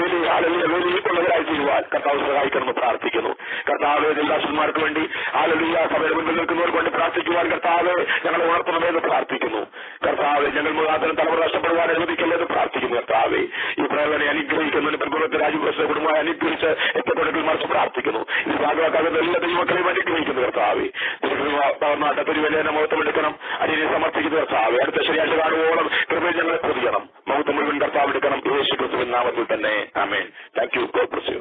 വേലിക്കൊള്ളവരായി ചെയ്യുവാൻ കർത്താവ് സഹായിക്കണമെന്ന് പ്രാർത്ഥിക്കുന്നു. കർത്താവെ ദാസന്മാർക്ക് വേണ്ടി ആലലിയ സഭയുടെ മുൻപിൽ നിൽക്കുന്നവർക്ക് വേണ്ടി പ്രാർത്ഥിക്കുവാൻ കർത്താവെ ഞങ്ങളെ ഉണർത്തണമെന്ന് പ്രാർത്ഥിക്കുന്നു. കർത്താവെ ഞങ്ങൾ മുഖാന്തരം തലമുറ നഷ്ടപ്പെടുവാൻ അനുവദിക്കല്ലെന്ന് പ്രാർത്ഥിക്കുന്നു. കർത്താവെ ഈ പ്രേരണയെ അനുഗ്രഹിക്കുന്നതിന് പെൺകുളത്തെ രാജുപ്രശ്ന കുടുംബമായി അനുഗ്രഹിച്ച് എത്തപ്പെടുക്കൽ മറിച്ച് പ്രാർത്ഥിക്കുന്നു. ഇത് ഭാഗമാക്കാതെ എല്ലാ ദൈവക്കളെയും അനുഗ്രഹിക്കുന്നു. കർത്താവെ നാട്ടെ തിരുവല്ലേനെ മഹത്വമെടുക്കണം, അതിനെ സമർപ്പിക്കുന്നു. കർത്താവെ അടുത്ത ശനിയാഴ്ച കാണുവോളം കൃപയിൽ ഞങ്ങളെ പൊതിയണം. മഹത്വം മുഴുവൻ കർത്താവ് എടുക്കണം. യേശു ക്രിസ്തുവിൻ നാമത്തിൽ തന്നെ ആമേൻ. Thank you. God bless U.